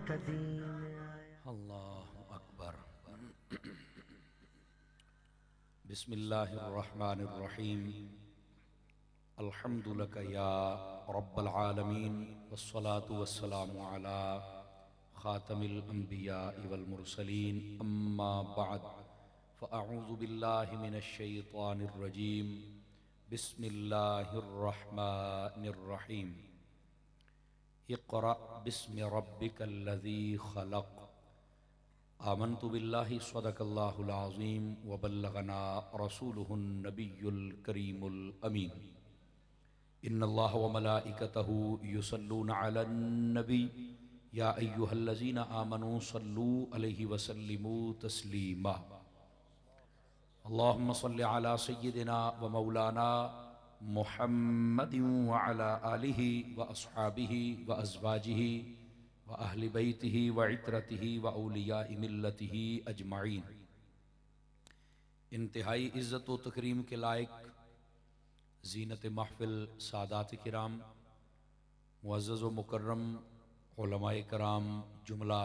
अल्लाहु अकबर। बिस्मिल्लाहिर्रहमानिर्रहीम। अल्हम्दुलिल्लाह या रब्बल आलमीन वस्सलातु वस्सलामु अला खातमिल अंबिया वल मुरसलीन अम्मा बाद फ़अऊज़ु बिल्लाहि मिनश शैतानिर रजीम। बिस्मिल्लाहिर्रहमानिर्रहीम। इक़रा बिस्मि रब्बिकल्लज़ी ख़लक़। आमन्तु बिल्लाहि सदक़ल्लाहुल अज़ीम व बल्लगना रसूलुहुन नबियुल करीमुल अमीन। इन्नल्लाह व मलाइकतहु युसल्लूना अलन नबी या अय्युहल्लज़ीना आमनू सल्लू अलैहि व सल्लिमू तस्लीमा। अल्लाहुम्मा सल्लि अला सय्यिदिना व मौलाना मुहम्मदिन व अला आलिहि व अस्हाबिहि व अज़वाजिहि व अहलि बैतिहि व इत्रतिहि व औलियाइ मिल्लतिहि अजमाइन। इंतहाई इज़्ज़त व तकरीम के लायक ज़ीनत महफ़िल सादात किराम, मुअज़्ज़ज़ व मुकर्रम उलमाए कराम, जुमला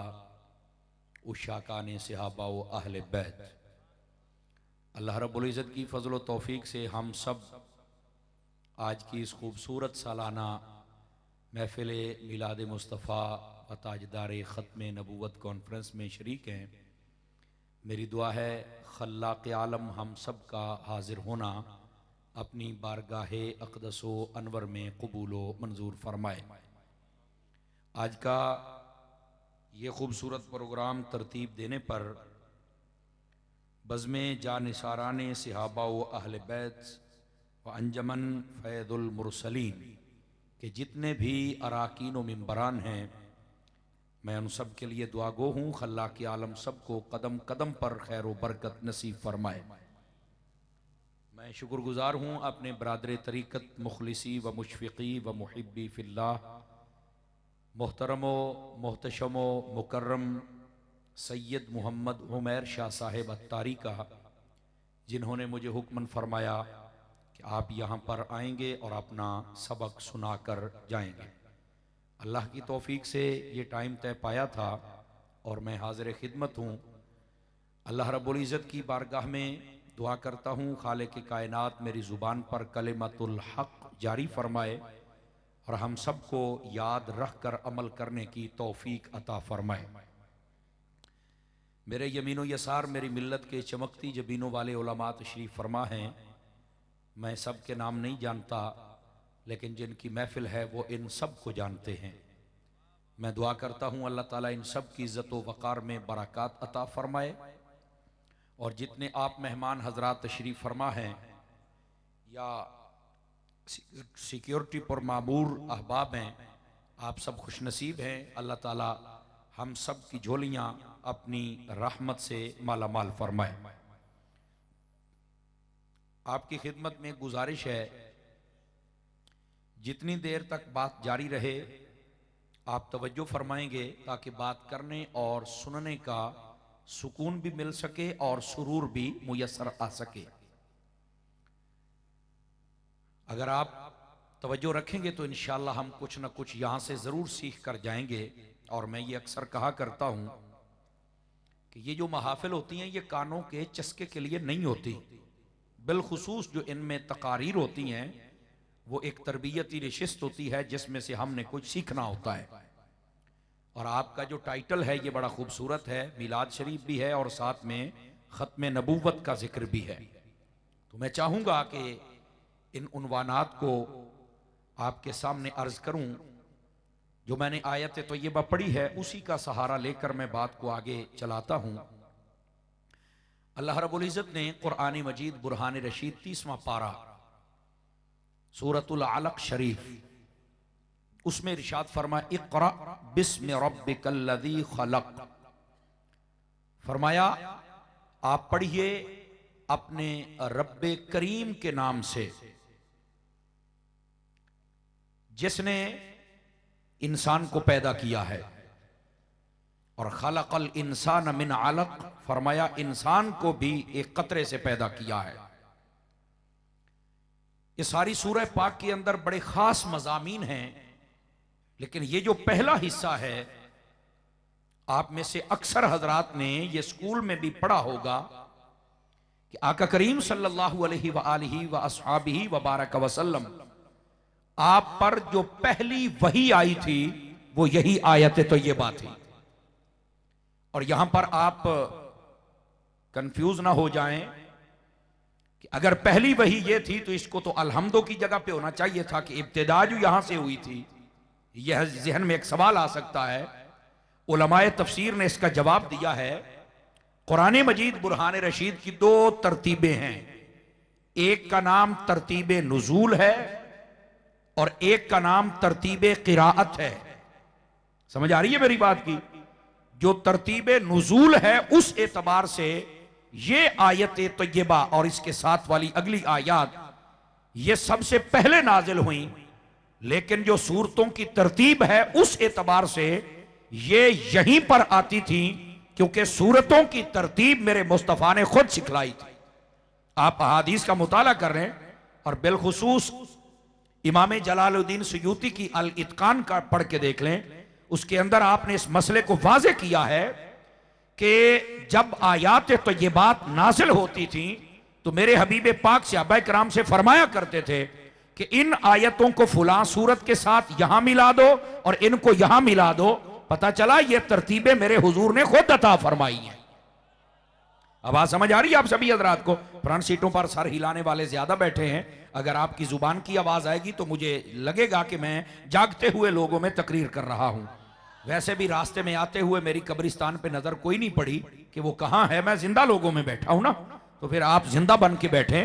उशाकान सहाबा व अहले बैत, अल्लाह रब्बुल इज़्ज़त की फ़ज़ल व तौफ़ीक़ से हम सब आज की इस खूबसूरत सालाना महफ़िल मिलाद मुस्तफ़ा व ताजदार ख़त्म नबूवत कॉन्फ्रेंस में शरीक हैं। मेरी दुआ है खल्लाक़ आलम हम सब का हाज़िर होना अपनी बारगाहे अक़दस व अनवर में कबूल व मंजूर फरमाए। आज का ये खूबसूरत प्रोग्राम तरतीब देने पर बज़्मे जानिसारान सहाबा व अहले बैत व अंजमन फ़ैज़ुल मुरसलीन के जितने भी अराकीन व मिंबरान हैं, मैं उन सब के लिए दुआ गो हूँ। खल्लाक़ आलम सब को कदम कदम पर खैर व बरकत नसीब फरमाए। मैं शुक्रगुज़ार हूँ अपने बरादर तरीक़त मुखलिसी व मुशफ़िक़ी व मुहिब्बी फ़िल्लाह मोहतरम व मोहतशम व मुकर्रम सैयद मोहम्मद उमैर शाह साहिब अत्तारी का, जिन्होंने मुझे हुक्मन फरमाया कि आप यहाँ पर आएंगे और अपना सबक सुना कर जाएंगे। अल्लाह की तौफीक से ये टाइम तय पाया था और मैं हाज़िर खिदमत हूँ। अल्लाह रब्बुल इज़्ज़त की बारगाह में दुआ करता हूँ खालिक़ कायनात मेरी ज़ुबान पर कलिमतुल हक़ जारी फरमाए और हम सबको याद रख कर अमल करने की तौफीक अता फरमाए। मेरे यमीनो यसार मेरी मिल्लत के चमकती जबीनों वाले उलमा तशरीफ़ फरमा हैं। मैं सब के नाम नहीं जानता, लेकिन जिनकी महफ़िल है वो इन सब को जानते हैं। मैं दुआ करता हूँ अल्लाह ताला इन सब की इज़्ज़त व वक़ार में बरक़ात अता फ़रमाए और जितने आप मेहमान हज़रात तशरीफ़ फरमा हैं या सिक्योरिटी पर मामूर अहबाब हैं, आप सब खुश नसीब हैं। अल्लाह ताला हम सब की झोलियाँ अपनी रहमत से माला माल फरमाए। आपकी खिदमत में गुजारिश है, जितनी देर तक बात जारी रहे आप तवज्जो फरमाएंगे ताकि बात करने और सुनने का सुकून भी मिल सके और सुरूर भी मुयस्सर आ सके। अगर आप तवज्जो रखेंगे तो इंशाअल्लाह हम कुछ न कुछ यहाँ से ज़रूर सीख कर जाएंगे। और मैं ये अक्सर कहा करता हूँ कि ये जो महाफिल होती हैं ये कानों के चस्के के लिए नहीं होती, बिलखुसूस जो इनमें तकारीर होती हैं वो एक तरबियती नशिस्त होती है जिसमें से हमने कुछ सीखना होता है। और आपका जो टाइटल है ये बड़ा खूबसूरत है, मिलाद शरीफ भी है और साथ में ख़त्म नबूवत का जिक्र भी है। तो मैं चाहूँगा कि इन उन्वानात को आपके सामने अर्ज करूँ। जो मैंने आयत तय्यबा पढ़ी है उसी का सहारा लेकर मैं बात को आगे चलाता हूँ। अल्लाह रब्बुल इज़्ज़त ने कुरान मजीद बुरहान रशीद 30वां पारा सूरतुल अलक शरीफ उसमें इरशाद फरमाया इक़रा बिस्मि रब्बिकल्लज़ी ख़लक़। फरमाया आप पढ़िए अपने रब्बे करीम के नाम से जिसने इंसान को पैदा किया है। और खलक़ल इंसान मिन अलक़, फरमाया इंसान को भी एक कतरे से पैदा किया है। ये सारी सूरह पाक के अंदर बड़े खास मज़ामीन हैं, लेकिन ये जो पहला हिस्सा है आप में से अक्सर हजरात ने ये स्कूल में भी पढ़ा होगा कि आका करीम सल्लल्लाहु अलैहि व अस्हाबिही व बारक वसल्लम आप पर जो पहली वही आई थी वो यही आयत तय्यबा थी। और यहां पर आप कंफ्यूज ना हो जाएं कि अगर पहली वही ये थी तो इसको तो अलहम्दो की जगह पे होना चाहिए था कि इब्तिदा जो यहां से हुई थी। यह जहन में एक सवाल आ सकता है। उलमाए तफसीर ने इसका जवाब दिया है, कुरान मजीद बुरहान रशीद की दो तरतीबें हैं, एक का नाम तरतीब नुजूल है और एक का नाम तरतीब क़िराअत है। समझ आ रही है मेरी बात की? जो तरतीब नुजूल है उस एतबार से ये आयत तय्यबा और इसके साथ वाली अगली आयत ये सबसे पहले नाजिल हुई, लेकिन जो सूरतों की तरतीब है उस एतबार से ये यहीं पर आती थी क्योंकि सूरतों की तरतीब मेरे मुस्तफ़ा ने खुद सिखलाई थी। आप अहादीस का मुताला कर रहे हैं और बिलखुसूस इमाम जलालुद्दीन सुयूती की अल इत्कान का पढ़ के देख लें, उसके अंदर आपने इस मसले को वाज़े किया है कि जब आयात तय्यबात नाजिल होती थी तो मेरे हबीब पाक सहाबा किराम से फरमाया करते थे कि इन आयतों को फुलां सूरत के साथ यहां मिला दो और इनको यहां मिला दो। पता चला ये तरतीबें मेरे हुजूर ने खुद अता फरमाई हैं। अब बात समझ आ रही है आप सभी हजरात को? फ्रंट सीटों पर सर हिलाने वाले ज्यादा बैठे हैं। अगर आपकी जुबान की आवाज आएगी तो मुझे लगेगा कि मैं जागते हुए लोगों में तकरीर कर रहा हूं। वैसे भी रास्ते में आते हुए मेरी कब्रिस्तान पे नजर कोई नहीं पड़ी कि वो कहां है, मैं जिंदा लोगों में बैठा हूं ना, तो फिर आप जिंदा बन के बैठे।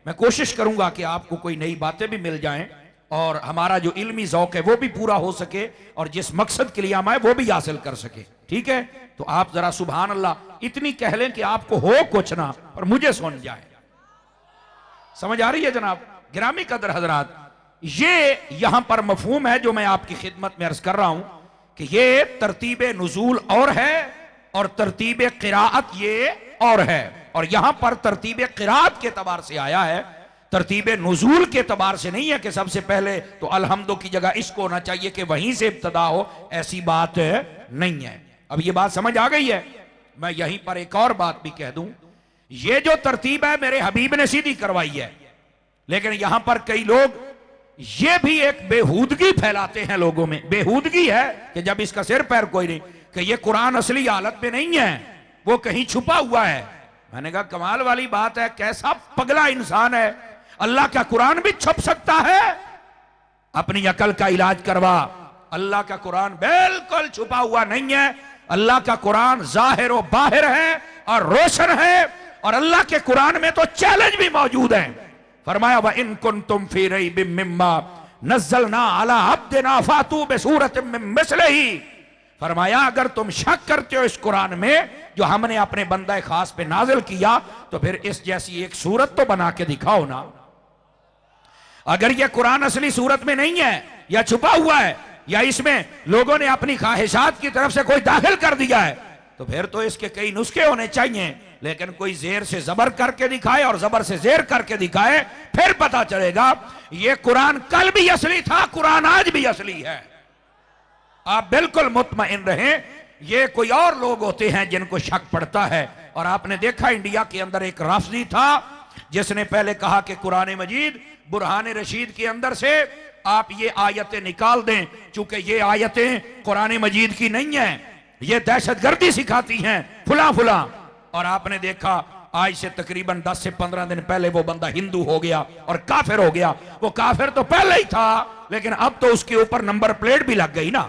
मैं कोशिश करूंगा कि आपको कोई नई बातें भी मिल जाएं और हमारा जो इल्मी ज़ौक़ है वो भी पूरा हो सके और जिस मकसद के लिए हम आए वो भी हासिल कर सके। ठीक है, तो आप जरा सुभान अल्लाह इतनी कह लें कि आपको हो कुछ ना और मुझे सुन जाए। समझ आ रही है जनाब? गिरामी कदर हजरात, ये यहां पर मफहूम है जो मैं आपकी खिदमत में अर्ज कर रहा हूं कि ये तरतीब नुजूल और है और तरतीब क़िराअत ये और है। और यहां पर तरतीब क़िराअत के एतबार से आया है, तरतीब नुजूल के एतबार से नहीं है कि सबसे पहले तो अलहम्दो की जगह इसको होना चाहिए कि वहीं से इब्तदा हो, ऐसी बात नहीं है। अब ये बात समझ आ गई है? मैं यहीं पर एक और बात भी कह दूं, ये जो तरतीब है मेरे हबीब ने सीधी करवाई है, लेकिन यहां पर कई लोग ये भी एक बेहूदगी फैलाते हैं लोगों में। बेहूदगी है कि जब इसका सिर पैर कोई नहीं, कि ये कुरान असली हालत में नहीं है, वो कहीं छुपा हुआ है। मैंने कहा कमाल वाली बात है, कैसा पगला इंसान है। अल्लाह का कुरान भी छुप सकता है? अपनी अकल का इलाज करवा। अल्लाह का कुरान बिल्कुल छुपा हुआ नहीं है। अल्लाह का कुरान जाहिर और बाहिर है और रोशन है, और अल्लाह के कुरान में तो चैलेंज भी मौजूद है। फरमाया व इन कुंतुम फी रैबिम मिम्मा नज़्ज़लना अला अब्दिना फातू बिसूरतिम मिन मिस्लिही। फरमाया अगर तुम शक करते हो इस कुरान में जो हमने अपने बंदा खास पे नाजिल किया, तो फिर इस जैसी एक सूरत तो बना के दिखाओ ना। अगर यह कुरान असली सूरत में नहीं है या छुपा हुआ है या इसमें लोगों ने अपनी ख्वाहिशात की तरफ से कोई दाखिल कर दिया है, तो फिर तो इसके कई नुस्खे होने चाहिए। लेकिन कोई जेर से जबर करके दिखाए और जबर से जेर करके दिखाए, फिर पता चलेगा यह कुरान कल भी असली था, कुरान आज भी असली है। आप बिल्कुल मुतमईन रहें। ये कोई और लोग होते हैं जिनको शक पड़ता है। और आपने देखा इंडिया के अंदर एक राफजी था जिसने पहले कहा कि कुरान मजीद बुरहान रशीद के अंदर से आप ये आयतें निकाल दें, चूंकि ये आयतें कुरान मजीद की नहीं है, ये दहशतगर्दी सिखाती हैं फुला फुला। और आपने देखा आज से तकरीबन 10 से 15 दिन पहले वो बंदा हिंदू हो गया और काफिर हो गया। वो काफिर तो पहले ही था, लेकिन अब तो उसके ऊपर नंबर प्लेट भी लग गई ना।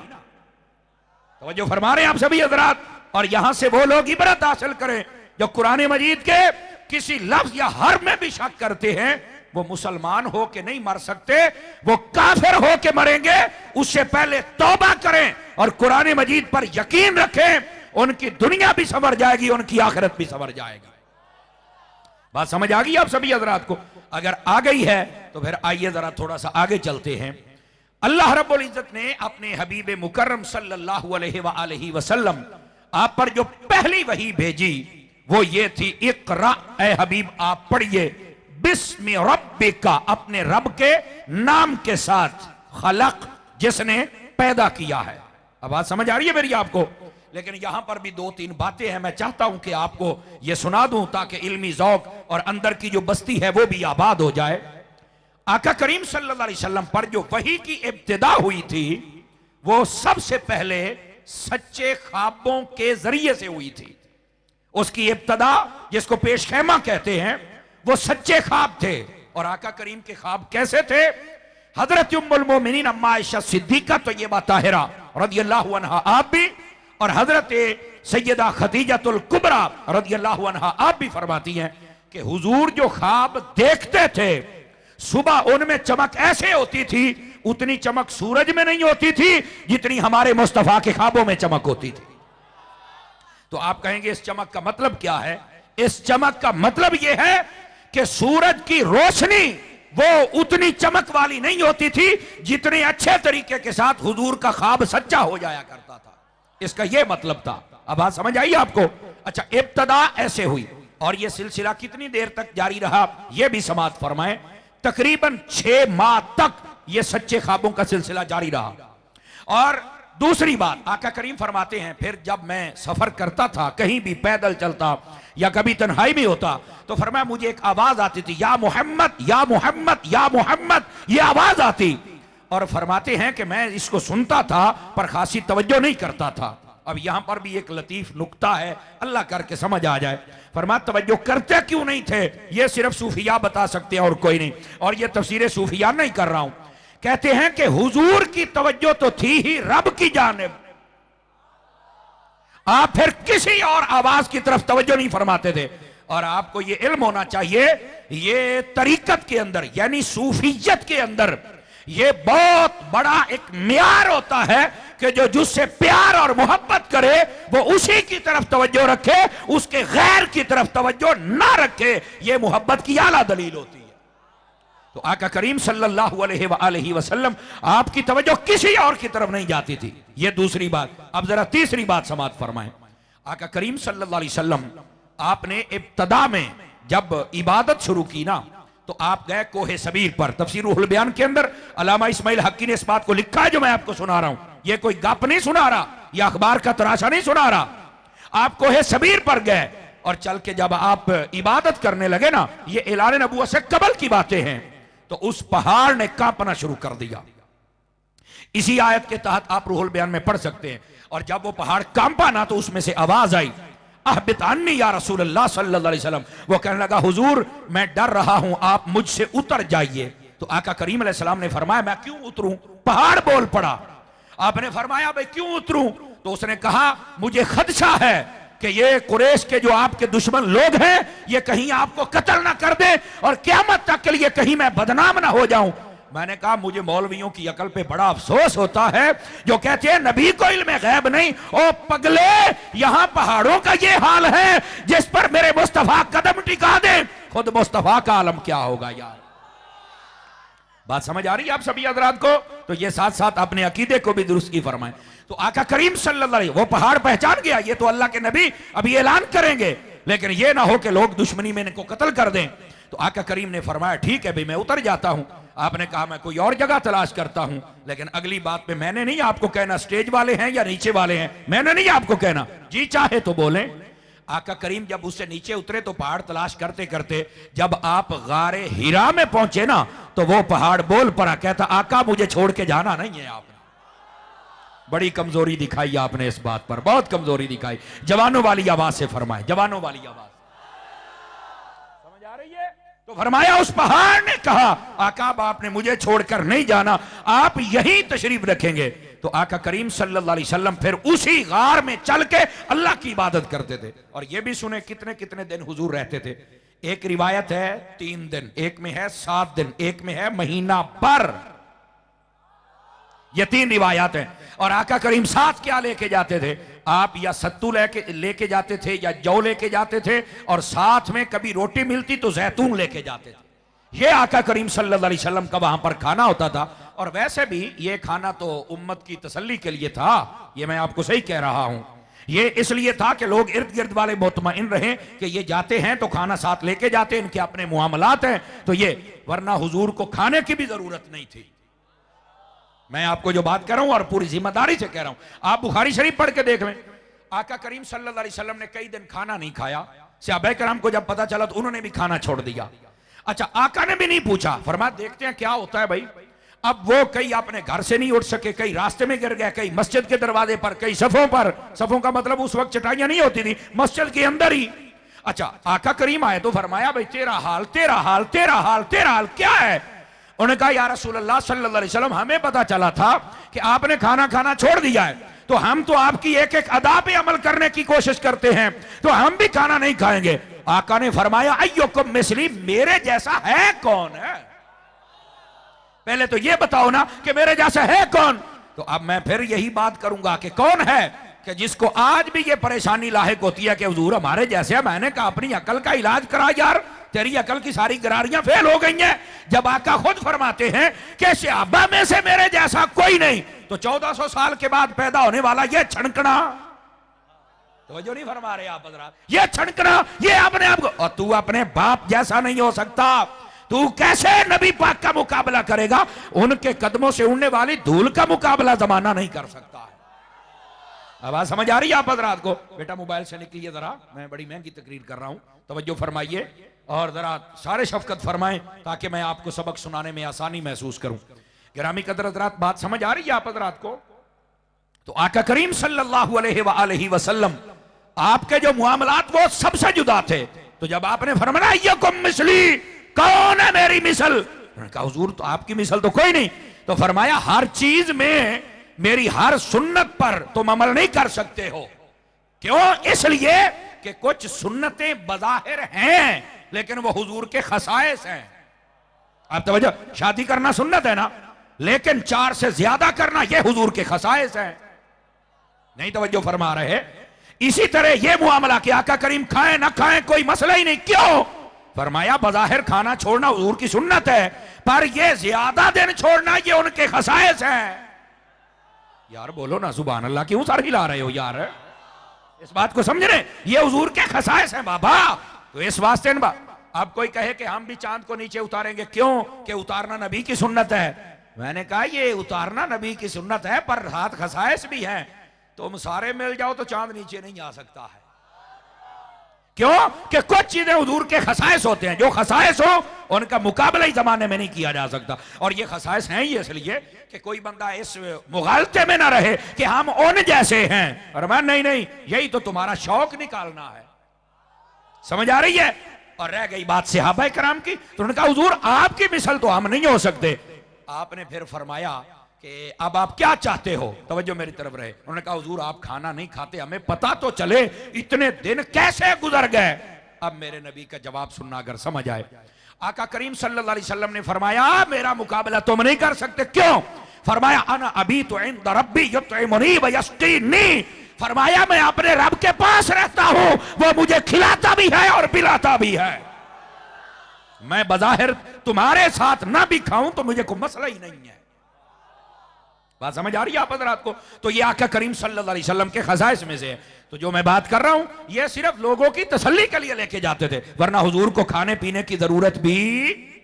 तो जो फरमा रहे हैं आप सभी हजरात, और यहां से वो लोग इबरत हासिल करें जो कुरान मजीद के किसी लफ्ज या हर्फ में भी शक करते हैं। वो मुसलमान हो के नहीं मर सकते, वो काफिर हो के मरेंगे। उससे पहले तौबा करें और कुरान मजीद पर यकीन रखें। उनकी दुनिया भी संवर जाएगी, उनकी आखिरत भी संवर जाएगी। बात समझ आ गई आप सभी हजरात को? अगर आ गई है तो फिर आइए जरा थोड़ा सा आगे चलते हैं। अल्लाह रब्बुल इज्जत ने अपने हबीब मुकर्रम सल्लल्लाहु अलैहि वसल्लम आप पर जो पहली वही भेजी वो ये थी, इक़रा ए हबीब आप पढ़िए, बिस्मि रब्बिका, अपने रब के नाम के साथ, खलक, जिसने पैदा किया है। अब बात समझ आ रही है मेरी आपको? लेकिन यहां पर भी 2-3 बातें हैं, मैं चाहता हूं कि आपको यह सुना दूं ताकि इल्मी ज़ौक़ और अंदर की जो बस्ती है वो भी आबाद हो जाए। आका करीम सल्लल्लाहु अलैहि वसल्लम पर जो वही की इब्तिदा हुई थी वो सबसे पहले सच्चे ख्वाबों के जरिए से हुई थी। उसकी इब्तिदा, जिसको पेश खेमा कहते हैं, वो सच्चे ख्वाब थे। और आका करीम के ख्वाब कैसे थे? हजरत उम्मुल मोमिनीन अम्मा आयशा सिद्दीका तय्यबा ताहिरा रदियल्लाहु अन्हा आप भी, और हजरत सैयदा खदीजतुल कुबरा रदियल्लाहु अन्हा आप भी फरमाती हैं कि हुजूर जो ख्वाब देखते थे सुबह उनमें चमक ऐसे होती थी, उतनी चमक सूरज में नहीं होती थी जितनी हमारे मुस्तफा के ख्वाबों में चमक होती थी। तो आप कहेंगे इस चमक का मतलब क्या है? इस चमक का मतलब यह है कि सूरज की रोशनी वो उतनी चमक वाली नहीं होती थी जितने अच्छे तरीके के साथ हुजूर का ख्वाब सच्चा हो जाया करता था। इसका यह मतलब था। अब बात समझ आई आपको? अच्छा, इब्तिदा ऐसे हुई और यह सिलसिला कितनी देर तक जारी रहा यह भी समाअत फरमाएं। तकरीबन 6 माह तक यह सच्चे ख्वाबों का सिलसिला जारी रहा। और दूसरी बात, आका करीम फरमाते हैं फिर जब मैं सफर करता था, कहीं भी पैदल चलता या कभी तन्हाई में होता, तो फरमाया मुझे एक आवाज आती थी, या मोहम्मद या मोहम्मद या मोहम्मद, यह आवाज आती। और फरमाते हैं कि मैं इसको सुनता था पर खासी तवज्जो नहीं करता था। अब यहां पर भी एक लतीफ नुक्ता है, अल्लाह करके समझ आ जाए। फरमा तवज्जो करते क्यों नहीं थे यह सिर्फ सूफिया बता सकते हैं और कोई नहीं, और यह तफसीर सूफिया नहीं कर रहा हूं। कहते हैं कि हुजूर की तवज्जो तो थी ही रब की जानिब, आप फिर किसी और आवाज की तरफ तवज्जो नहीं फरमाते थे। और आपको यह इल्म होना चाहिए, यह तरीकत के अंदर यानी सूफियत के अंदर यह बहुत बड़ा एक मियार होता है कि जो जिससे प्यार और मोहब्बत करे वो उसी की तरफ तवज्जो रखे, उसके गैर की तरफ तवज्जो ना रखे। यह मोहब्बत की आला दलील होती है। तो आका करीम सल्लल्लाहु अलैहि वसल्लम आपकी तवज्जो किसी और की तरफ नहीं जाती थी। यह दूसरी बात। अब जरा तीसरी बात समाअत फरमाएं। आका करीम सल्लल्लाहु अलैहि वसल्लम आपने इब्तिदा में जब इबादत शुरू की ना, तो आप गए कोहे सबीर पर। तफसीर रुहुल बयान के अंदर अल्लामा इस्माइल हक्की ने इस बात को लिखा है जो मैं आपको सुना रहा हूं। यह कोई गप नहीं सुना रहा या अखबार का तराशा नहीं सुना रहा। आप कोहे सबीर पर गए और चल के जब आप इबादत करने लगे ना, ये ऐलान नबुव्वत से कबल की बातें हैं, तो उस पहाड़ ने कांपना शुरू कर दिया। इसी आयत के तहत आप रूहुल बयान में पढ़ सकते हैं। और जब वो पहाड़ कांपा ना, तो उसमें से आवाज आई, अहबित अन्नी या रसूलल्लाह सल्लल्लाहु अलैहि वसल्लम। वो कहने लगा, हुजूर मैं डर रहा हूं, आप मुझसे उतर जाइए। तो आका करीम अलैहि सलाम ने फरमाया, मैं क्यों उतरूं? पहाड़ बोल पड़ा। आपने फरमाया, भाई क्यों उतरूं? तो उसने कहा, मुझे खदशा है कि ये कुरैश के जो आपके दुश्मन लोग हैं ये कहीं आपको कत्ल ना कर दे और क़यामत तक के लिए कहीं मैं बदनाम ना हो जाऊं। मैंने कहा, मुझे मौलवियों की अकल पे बड़ा अफसोस होता है जो कहते हैं नबी को इल्म गैब नहीं। ओ पगले, यहां पहाड़ों का ये हाल है जिस पर मेरे मुस्तफा कदम टिका दे, खुद मुस्तफा का आलम क्या होगा यार। बात समझ आ रही है आप सभी हजरात को? तो ये साथ साथ अपने अकीदे को भी दुरुस्त की फरमाएं। तो आका करीम सल्लल्लाहु अलैहि वो पहाड़ पहचान गया, ये तो अल्लाह के नबी अभी ऐलान करेंगे, लेकिन ये ना हो कि लोग दुश्मनी में इनको कत्ल कर दें। तो आका करीम ने फरमाया, ठीक है भाई मैं उतर जाता हूं। आपने कहा, मैं कोई और जगह तलाश करता हूं। लेकिन अगली बात पे मैंने नहीं आपको कहना स्टेज वाले हैं या नीचे वाले हैं, मैंने नहीं आपको कहना, जी चाहे तो बोले। आका करीम जब उससे नीचे उतरे तो पहाड़ तलाश करते करते जब आप गारे हिरा में पहुंचे ना, तो वो पहाड़ बोल पड़ा, कहता, आका मुझे छोड़ के जाना नहीं है। आपने बड़ी कमजोरी दिखाई, आपने इस बात पर बहुत कमजोरी दिखाई। जवानों वाली आवाज से फरमाए, जवानों वाली आवाज समझ आ रही है? तो फरमाया, उस पहाड़ ने कहा, आका आपने मुझे छोड़कर नहीं जाना, आप यहीं तशरीफ रखेंगे। तो आका करीम सल्लल्लाहु अलैहि वसल्लम फिर उसी गार में चल के अल्लाह की इबादत करते थे। और यह भी सुने कितने कितने दिन हुजूर रहते थे। एक रिवायत है 3 दिन, एक में है 7 दिन, एक में है महीना भर। ये 3 रिवायात हैं। और आका करीम साथ क्या लेके जाते थे? आप या सत्तू लेके जाते थे या जौ लेके जाते थे, और साथ में कभी रोटी मिलती तो जैतून लेके जाते थे। ये आका करीम सल्लल्लाहु अलैहि वसल्लम का वहां पर खाना होता था। और वैसे भी ये खाना तो उम्मत की तसल्ली के लिए था, ये मैं आपको सही कह रहा हूं। ये इसलिए था कि लोग इर्द गिर्द वाले मुतमईन रहे कि ये जाते हैं तो खाना साथ लेके जाते, इनके अपने मुआमलात हैं, तो ये, वरना हुजूर को खाने की भी जरूरत नहीं थी। मैं आपको जो बात कर रहा हूं और पूरी जिम्मेदारी से कह रहा हूं, आप बुखारी शरीफ पढ़ के देख लें। आका करीम सल्लल्लाहु अलैहि वसल्लम ने कई दिन खाना नहीं खाया। सहाबा कराम को जब पता चला तो उन्होंने भी खाना छोड़ दिया। अच्छा, आका ने भी नहीं पूछा, फरमाया देखते हैं क्या होता है भाई। अब वो कई अपने घर से नहीं उठ सके, कई रास्ते में गिर गए, कई मस्जिद के दरवाजे पर, कई सफों पर। सफों का मतलब उस वक्त चटाइयां नहीं होती थी, मस्जिद के अंदर ही। अच्छा, आका करीम आए तो फरमाया भाई तेरा हाल तेरा हाल तेरा हाल तेरा हाल क्या है। उन्होंने कहा या रसूल अल्लाह सल्लल्लाहु अलैहि वसल्लम, हमें पता चला था कि आपने खाना खाना छोड़ दिया है, तो हम तो आपकी एक एक अदा पे अमल करने की कोशिश करते हैं, तो हम भी खाना नहीं खाएंगे। आका ने फरमाया अय्युकुम मिस्ली, मेरे जैसा है कौन है, पहले तो ये बताओ ना कि मेरे जैसा है कौन। तो अब मैं फिर यही बात करूंगा कि कौन है कि जिसको आज भी ये परेशानी लाहिक होती है कि हुजूर हमारे जैसे है। मैंने कहा अपनी अकल का इलाज करा यार, तेरी अकल की सारी गरारियां फेल हो गई हैं। जब आका खुद फरमाते हैं कि सहाबा में से मेरे जैसा कोई नहीं, तो 1400 साल के बाद पैदा होने वाला ये छनकना, तो जो नहीं फरमा रहे आप हज़रात, ये छनकना, ये अपने आप को, और तू अपने बाप जैसा नहीं हो सकता, तू कैसे नबी पाक का मुकाबला करेगा। उनके कदमों से उड़ने वाली धूल का मुकाबला जमाना नहीं कर सकता है। आवाज समझ आ रही है आप हज़रात को? बेटा मोबाइल से निकलिए जरा, मैं बड़ी महंगी तकरीर कर रहा हूं, तवज्जो फरमाइए और जरा सारे शफकत फरमाएं ताकि मैं आपको सबक सुनाने में आसानी महसूस करूं। गिरामी कदर हज़रात, बात समझ आ रही है आप हज़रात को? तो आका करीम सल्लल्लाहु अलैहि वसल्लम आपके जो मुआमलात वो सबसे जुदा थे। तो जब आपने फरमाया यकुम मिसली, कौन है मेरी मिसल, कहा हुजूर तो आपकी मिसल तो कोई नहीं। तो फरमाया हर चीज में मेरी हर सुन्नत पर तुम अमल नहीं कर सकते हो। क्यों? इसलिए कि कुछ सुन्नतें बज़ाहिर हैं लेकिन वो हुजूर के खसाइस हैं। आप तवज्जो, शादी करना सुन्नत है ना, लेकिन 4 से ज्यादा करना ये हुजूर के खसाइस हैं। नहीं तवज्जो फरमा रहे? इसी तरह ये मुआमला कि आका करीम खाएं ना खाएं कोई मसला ही नहीं। क्यों? फरमाया बज़ाहिर खाना छोड़ना हुजूर की सुन्नत है, पर ये ज्यादा दिन छोड़ना ये उनके खसाइस हैं। यार बोलो ना सुभान अल्लाह, क्यों सर हिला रहे हो यार? इस बात को समझ रहे, ये हुजूर के खसाइस हैं बाबा। तो इस वास्ते अब कोई कहे कि हम भी चांद को नीचे उतारेंगे, क्यों कि उतारना नबी की सुन्नत है। मैंने कहा ये उतारना नबी की सुन्नत है पर हाथ खसाइस भी हैं। तुम सारे मिल जाओ तो चांद नीचे नहीं आ सकता है। क्यों कि कुछ चीजें हुजूर के खसाइस होते हैं, जो खसाइस हो उनका मुकाबला ही जमाने में नहीं किया जा सकता। और ये खसाइस हैं ही इसलिए कि कोई बंदा इस मुगालते में ना रहे कि हम उन जैसे हैं। और मैं नहीं, यही तो तुम्हारा शौक निकालना है। समझ आ रही है? और रह गई बात सहाबा कराम की, तो उन्होंने कहा हुजूर आपकी मिसल तो हम नहीं हो सकते। आपने फिर फरमाया कि अब आप क्या चाहते हो, तवज्जो मेरी तरफ रहे। उन्होंने कहा हुजूर आप खाना नहीं खाते, हमें पता तो चले इतने दिन कैसे गुजर गए। अब मेरे नबी का जवाब सुनना अगर समझ आए। आका करीम सल्लल्लाहु अलैहि वसल्लम ने फरमाया मेरा मुकाबला तुम नहीं कर सकते। क्यों? फरमाया अना अबी तो इंद रब्बी युतइमुनी व यस्कीनी, फरमाया मैं अपने रब के पास रहता हूं, वो मुझे खिलाता भी है और पिलाता भी है। मैं बज़ाहिर तुम्हारे साथ ना भी खाऊं तो मुझे कोई मसला ही नहीं है। बात समझ आ रही है आप हज़रात को? तो ये आका करीम सल्लल्लाहु अलैहि वसल्लम के खसाइस में से है। तो जो मैं बात कर रहा हूं ये सिर्फ लोगों की तसल्ली के लिए लेके जाते थे, वरना हुजूर को खाने पीने की जरूरत भी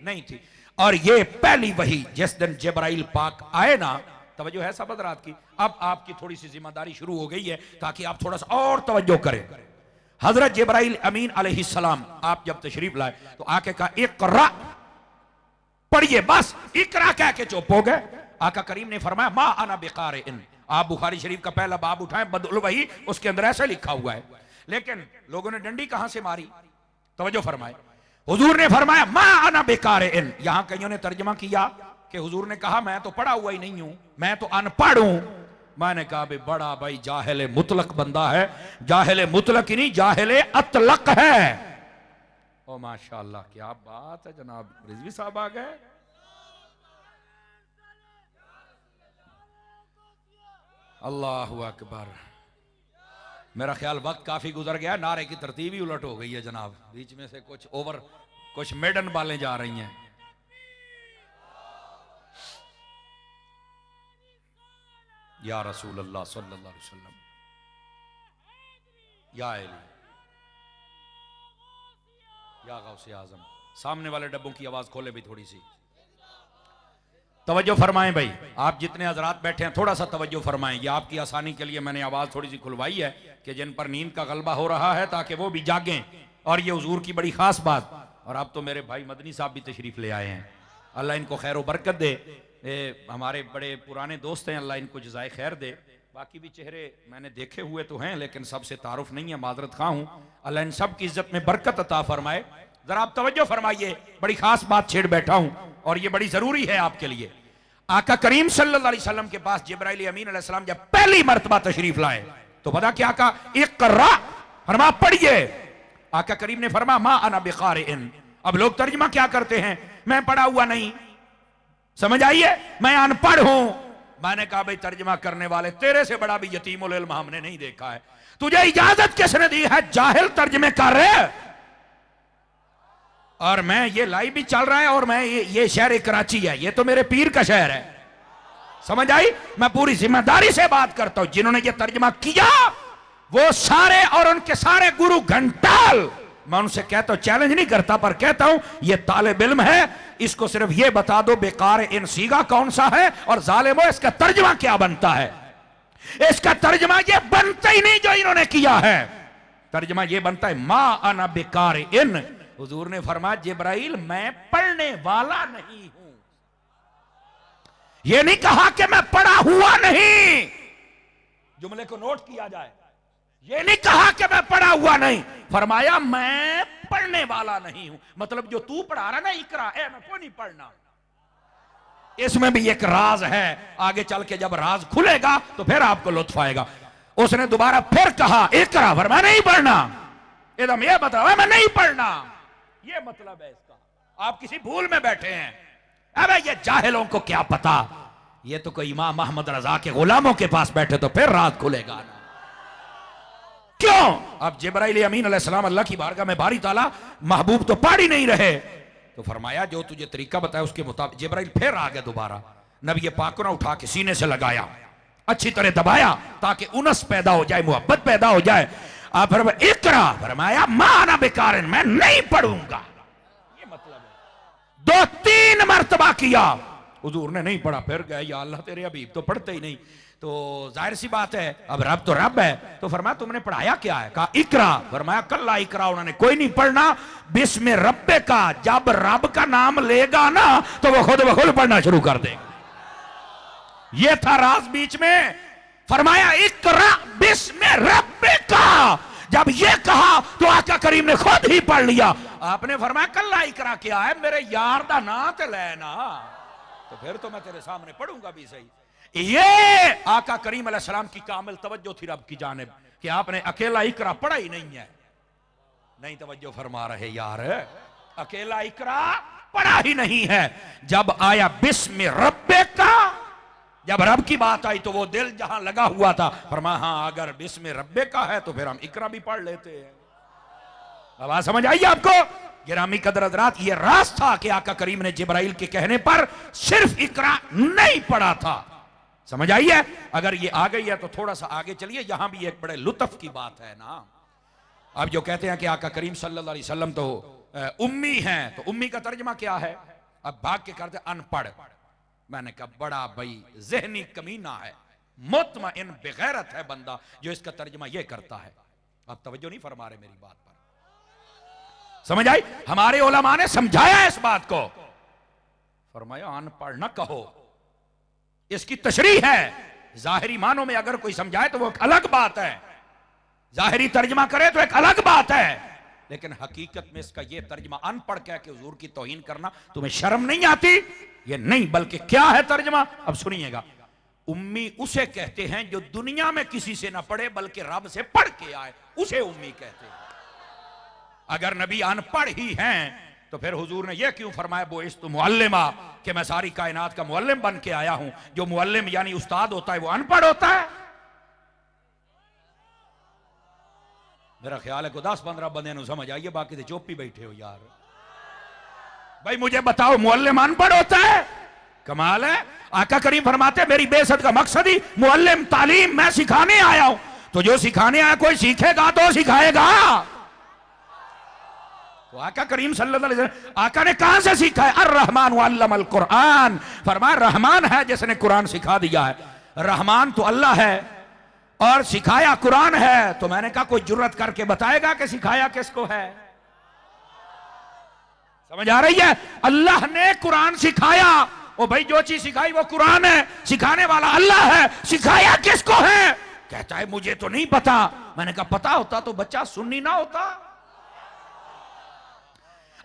नहीं थी। और ये पहली वही जिस दिन जिब्राइल पाक आए ना, तवज्जो है सब हज़रात की? अब आपकी थोड़ी सी जिम्मेदारी शुरू हो गई है ताकि आप थोड़ा सा और तवज्जो करें। हजरत जिब्राइल अमीन अलैहिस्सलाम आप जब तशरीफ लाए तो आके कहा इक़रा, पढ़िए, बस इक़रा कह के चुप हो गए। आका करीम ने फरमाया मा अना बिक़ारिइन। आप बुखारी शरीफ का पहला बाब उठाएं, बदउल वही, उसके अंदर ऐसा लिखा हुआ है। लेकिन लोगों ने डंडी कहां से मारी, तवज्जो फरमाए। हुजूर ने फरमाया मा अना बिक़ारिइन। यहां कईयों ने तर्जमा किया कि हुजूर ने कहा मैं तो पढ़ा हुआ ही नहीं हूं, मैं तो अनपढ़ हूं। मैंने कहा बड़ा भाई जाहिल मुतलक बंदा है, जाहिल मुतलक ही नहीं जाहिल अतलक है। ओ माशाअल्लाह, क्या बात है जनाब, रिजवी साहब आ गए। अल्लाहु अकबर। मेरा ख्याल वक्त काफी गुजर गया, नारे की तरतीब ही उलट हो गई है जनाब। बीच में से कुछ मेडन बालें जा रही हैं। या रसूल अल्लाह सल्लल्लाहु अलैहि वसल्लम, या अली, या गौसे आजम। सामने वाले डब्बों की आवाज खोले भी थोड़ी सी, तवज्जो फरमाएं भाई। आप जितने हजरात बैठे हैं थोड़ा सा तवज्जो फरमाएं, ये आपकी आसानी के लिए मैंने आवाज थोड़ी सी खुलवाई है कि जिन पर नींद का गलबा हो रहा है ताकि वो भी जागें, और ये हुजूर की बड़ी खास बात। और अब तो मेरे भाई मदनी साहब भी तशरीफ ले आए हैं, अल्लाह इनको खैर बरकत दे। हमारे बड़े पुराने दोस्त हैं, अल्लाह इनको जज़ाए खैर दे। बाकी भी चेहरे मैंने देखे हुए तो हैं, लेकिन सबसे तारुफ नहीं है, माजरत खा हूं। अल्लाह इन सब की इज्जत में बरकत अता फरमाए। जरा आप तवज्जो फरमाइए, बड़ी खास बात छेड़ बैठा हूं और ये बड़ी जरूरी है आपके लिए। आका करीम सल्लल्लाहु अलैहि वसल्लम के पास जिब्राइल अमीन अलैहिस्सलाम जब पहली मर्तबा तशरीफ लाए तो पता क्या कहा? इक़रा, फरमा पढ़िए। आका करीम ने फरमा मा अना बिक़ारिइन। अब लोग तर्जुमा क्या करते हैं, मैं पढ़ा हुआ नहीं, समझ आइए, मैं अनपढ़ हूं। मैंने कहा भाई तर्जुमा करने वाले तेरे से बड़ा भी यतीमुल इल्म हमने नहीं देखा है, तुझे इजाजत किसने दी है जाहिल तर्जमे कर रहे? और मैं ये लाइव भी चल रहा है, और मैं ये शहर कराची है, ये तो मेरे पीर का शहर है, समझ आई? मैं पूरी जिम्मेदारी से बात करता हूं। जिन्होंने ये तर्जमा किया वो सारे और उनके सारे गुरु घंटाल, मैं उनसे कहता हूं, चैलेंज नहीं करता पर कहता हूं ये तालिब इल्म है, इसको सिर्फ ये बता दो बेकार इन सीगा कौन सा है और जालिमो इसका तर्जमा क्या बनता है। इसका तर्जमा ये बनता ही नहीं जो इन्होंने किया है। तर्जमा ये बनता है मा अना बेकार इन। हुजूर ने फरमाया जिब्राइल मैं पढ़ने वाला नहीं हूं। ये नहीं कहा कि मैं पढ़ा हुआ नहीं, जुमले को नोट किया जाए। ये नहीं कहा कि मैं पढ़ा हुआ नहीं, फरमाया मैं पढ़ने वाला नहीं हूं। मतलब जो तू पढ़ा रहा ना इकरा है, मैं क्यों नहीं पढ़ना। इसमें भी एक राज है, आगे चल के जब राज खुलेगा तो फिर आपको लुत्फ आएगा। उसने दोबारा फिर कहा इकरा, फरमाया नहीं पढ़ना। एकदम ये बताओ मैं नहीं पढ़ना, ये मतलब है इसका। आप किसी भूल में बैठे हैं। अबे ये जाहिलों को क्या पता, ये तो कोई इमाम अहमद रजा के गुलामों के पास बैठे तो फिर राज खुलेगा ना। क्यों? अब जिब्राइल अमीन अलैहिस्सलाम अल्लाह की बारगाह में बारी ताला, महबूब तो पढ़ ही नहीं रहे, तो फरमाया जो तुझे तरीका बताया उसके मुताबिक। जिब्राइल फिर आ गया दोबारा, नबी पाक को ना उठा के सीने से लगाया, अच्छी तरह दबाया ताकि उनस पैदा हो जाए, मोहब्बत पैदा हो जाए। आप फरमाया इकरा, फरमाया माना बेकार, मैं नहीं पढ़ूंगा। ये मतलब है। 2-3 मर्तबा किया, हुजूर ने नहीं पढ़ा। फिर गए या अल्लाह तेरे हबीब तो पढ़ते ही नहीं, तो जाहिर सी बात है अब रब तो रब है। तो फरमाया तुमने पढ़ाया क्या है? कहा इकरा, फरमाया कल्ला इकरा, उन्होंने कोई नहीं पढ़ना। बिस्म रब्बे का, जब रब का नाम लेगा ना तो वो खुद ब खुद पढ़ना शुरू कर देगा। ये था राज बीच में। फरमाया इकरा बिस्म रब्बे का, जब ये कहा तो आका करीम ने खुद ही पढ़ लिया। आपने फरमाया कल्ला इकरा क्या है, मेरे यार दा ना ते लेना, तो फिर तो मैं तेरे सामने पढ़ूंगा भी सही। ये आका करीम अलैहिस्सलाम की कामिल तवज्जो थी रब की जानिब कि आपने अकेला इकरा पढ़ा ही नहीं है। नहीं तवज्जो फरमा रहे यार, अकेला इकरा पढ़ा ही नहीं है। जब आया बिस्म रब्बे का, जब रब की बात आई तो वो दिल जहां लगा हुआ था, फरमाया हाँ अगर बिस्म रब्बे का है तो फिर हम इकरा भी पढ़ लेते हैं। अब बात समझ आई आपको? गिरामी कदर हज़रात, ये राज था कि आका करीम ने जिब्राइल के कहने पर सिर्फ इकरा नहीं पढ़ा था। समझ आई है? अगर ये आ गई है तो थोड़ा सा आगे चलिए, यहां भी एक बड़े लुत्फ की बात है ना। अब जो कहते हैं कि आका करीम सल्लल्लाहु अलैहि वसल्लम तो उम्मी हैं, तो उम्मी का तर्जमा क्या है? अब भाग के करते अनपढ़। मैंने कहा बड़ा भाई ज़हनी कमीना है, मुतमइन बेगैरत है बंदा जो इसका तर्जमा ये करता है। आप तवज्जो नहीं फरमा रहे मेरी बात पर, समझ आई? हमारे उलमा ने समझाया इस बात को, फरमाया अनपढ़ न कहो, इसकी तशरीह है। जाहिरी मानों में अगर कोई समझाए तो वो एक अलग बात है, जाहिरी तर्जमा करे तो एक अलग बात है, लेकिन हकीकत में इसका ये तर्जमा अनपढ़ कह के हुजूर की तौहीन करना तुम्हें शर्म नहीं आती? ये नहीं, बल्कि क्या है तर्जमा, अब सुनिएगा। उम्मी उसे कहते हैं जो दुनिया में किसी से ना पढ़े बल्कि रब से पढ़ के आए, उसे उम्मी कहते हैं। अगर नबी अनपढ़ ही हैं तो फिर हुजूर ने यह क्यों फरमाया बुइस्तु मुअल्लिमा, कि मैं सारी कायनात का मुअल्लिम बन के आया हूं। जो मुअल्लिम यानी उस्ताद होता है वो अनपढ़ होता है? मेरा ख्याल है को 10-15 बंदे नु समझ आइए, बाकी तो चुप ही बैठे हो यार। भाई मुझे बताओ मुअल्लिम अनपढ़ होता है? कमाल है। आका करीम फरमाते मेरी बेइज्जत का मकसद ही मुअल्लिम तालीम, मैं सिखाने आया हूं। तो जो सिखाने आया कोई सीखेगा तो सिखाएगा। तो आका करीम सल्लल्लाहु अलैहि वसल्लम, आका ने कहां से सीखा है? अर्रहमान अल्लमल कुरान, फरमाया रहमान है जिसने कुरान सिखा दिया है। रहमान तो अल्लाह है, और सिखाया कुरान है। तो मैंने कहा कोई जुर्रत करके बताएगा कि सिखाया किसको है? समझ आ रही है? अल्लाह ने कुरान सिखाया। ओ भाई, जो चीज सिखाई वो कुरान है, सिखाने वाला अल्लाह है, सिखाया किसको है? कहता है मुझे तो नहीं पता। मैंने कहा पता होता तो बच्चा सुन्नी ना होता।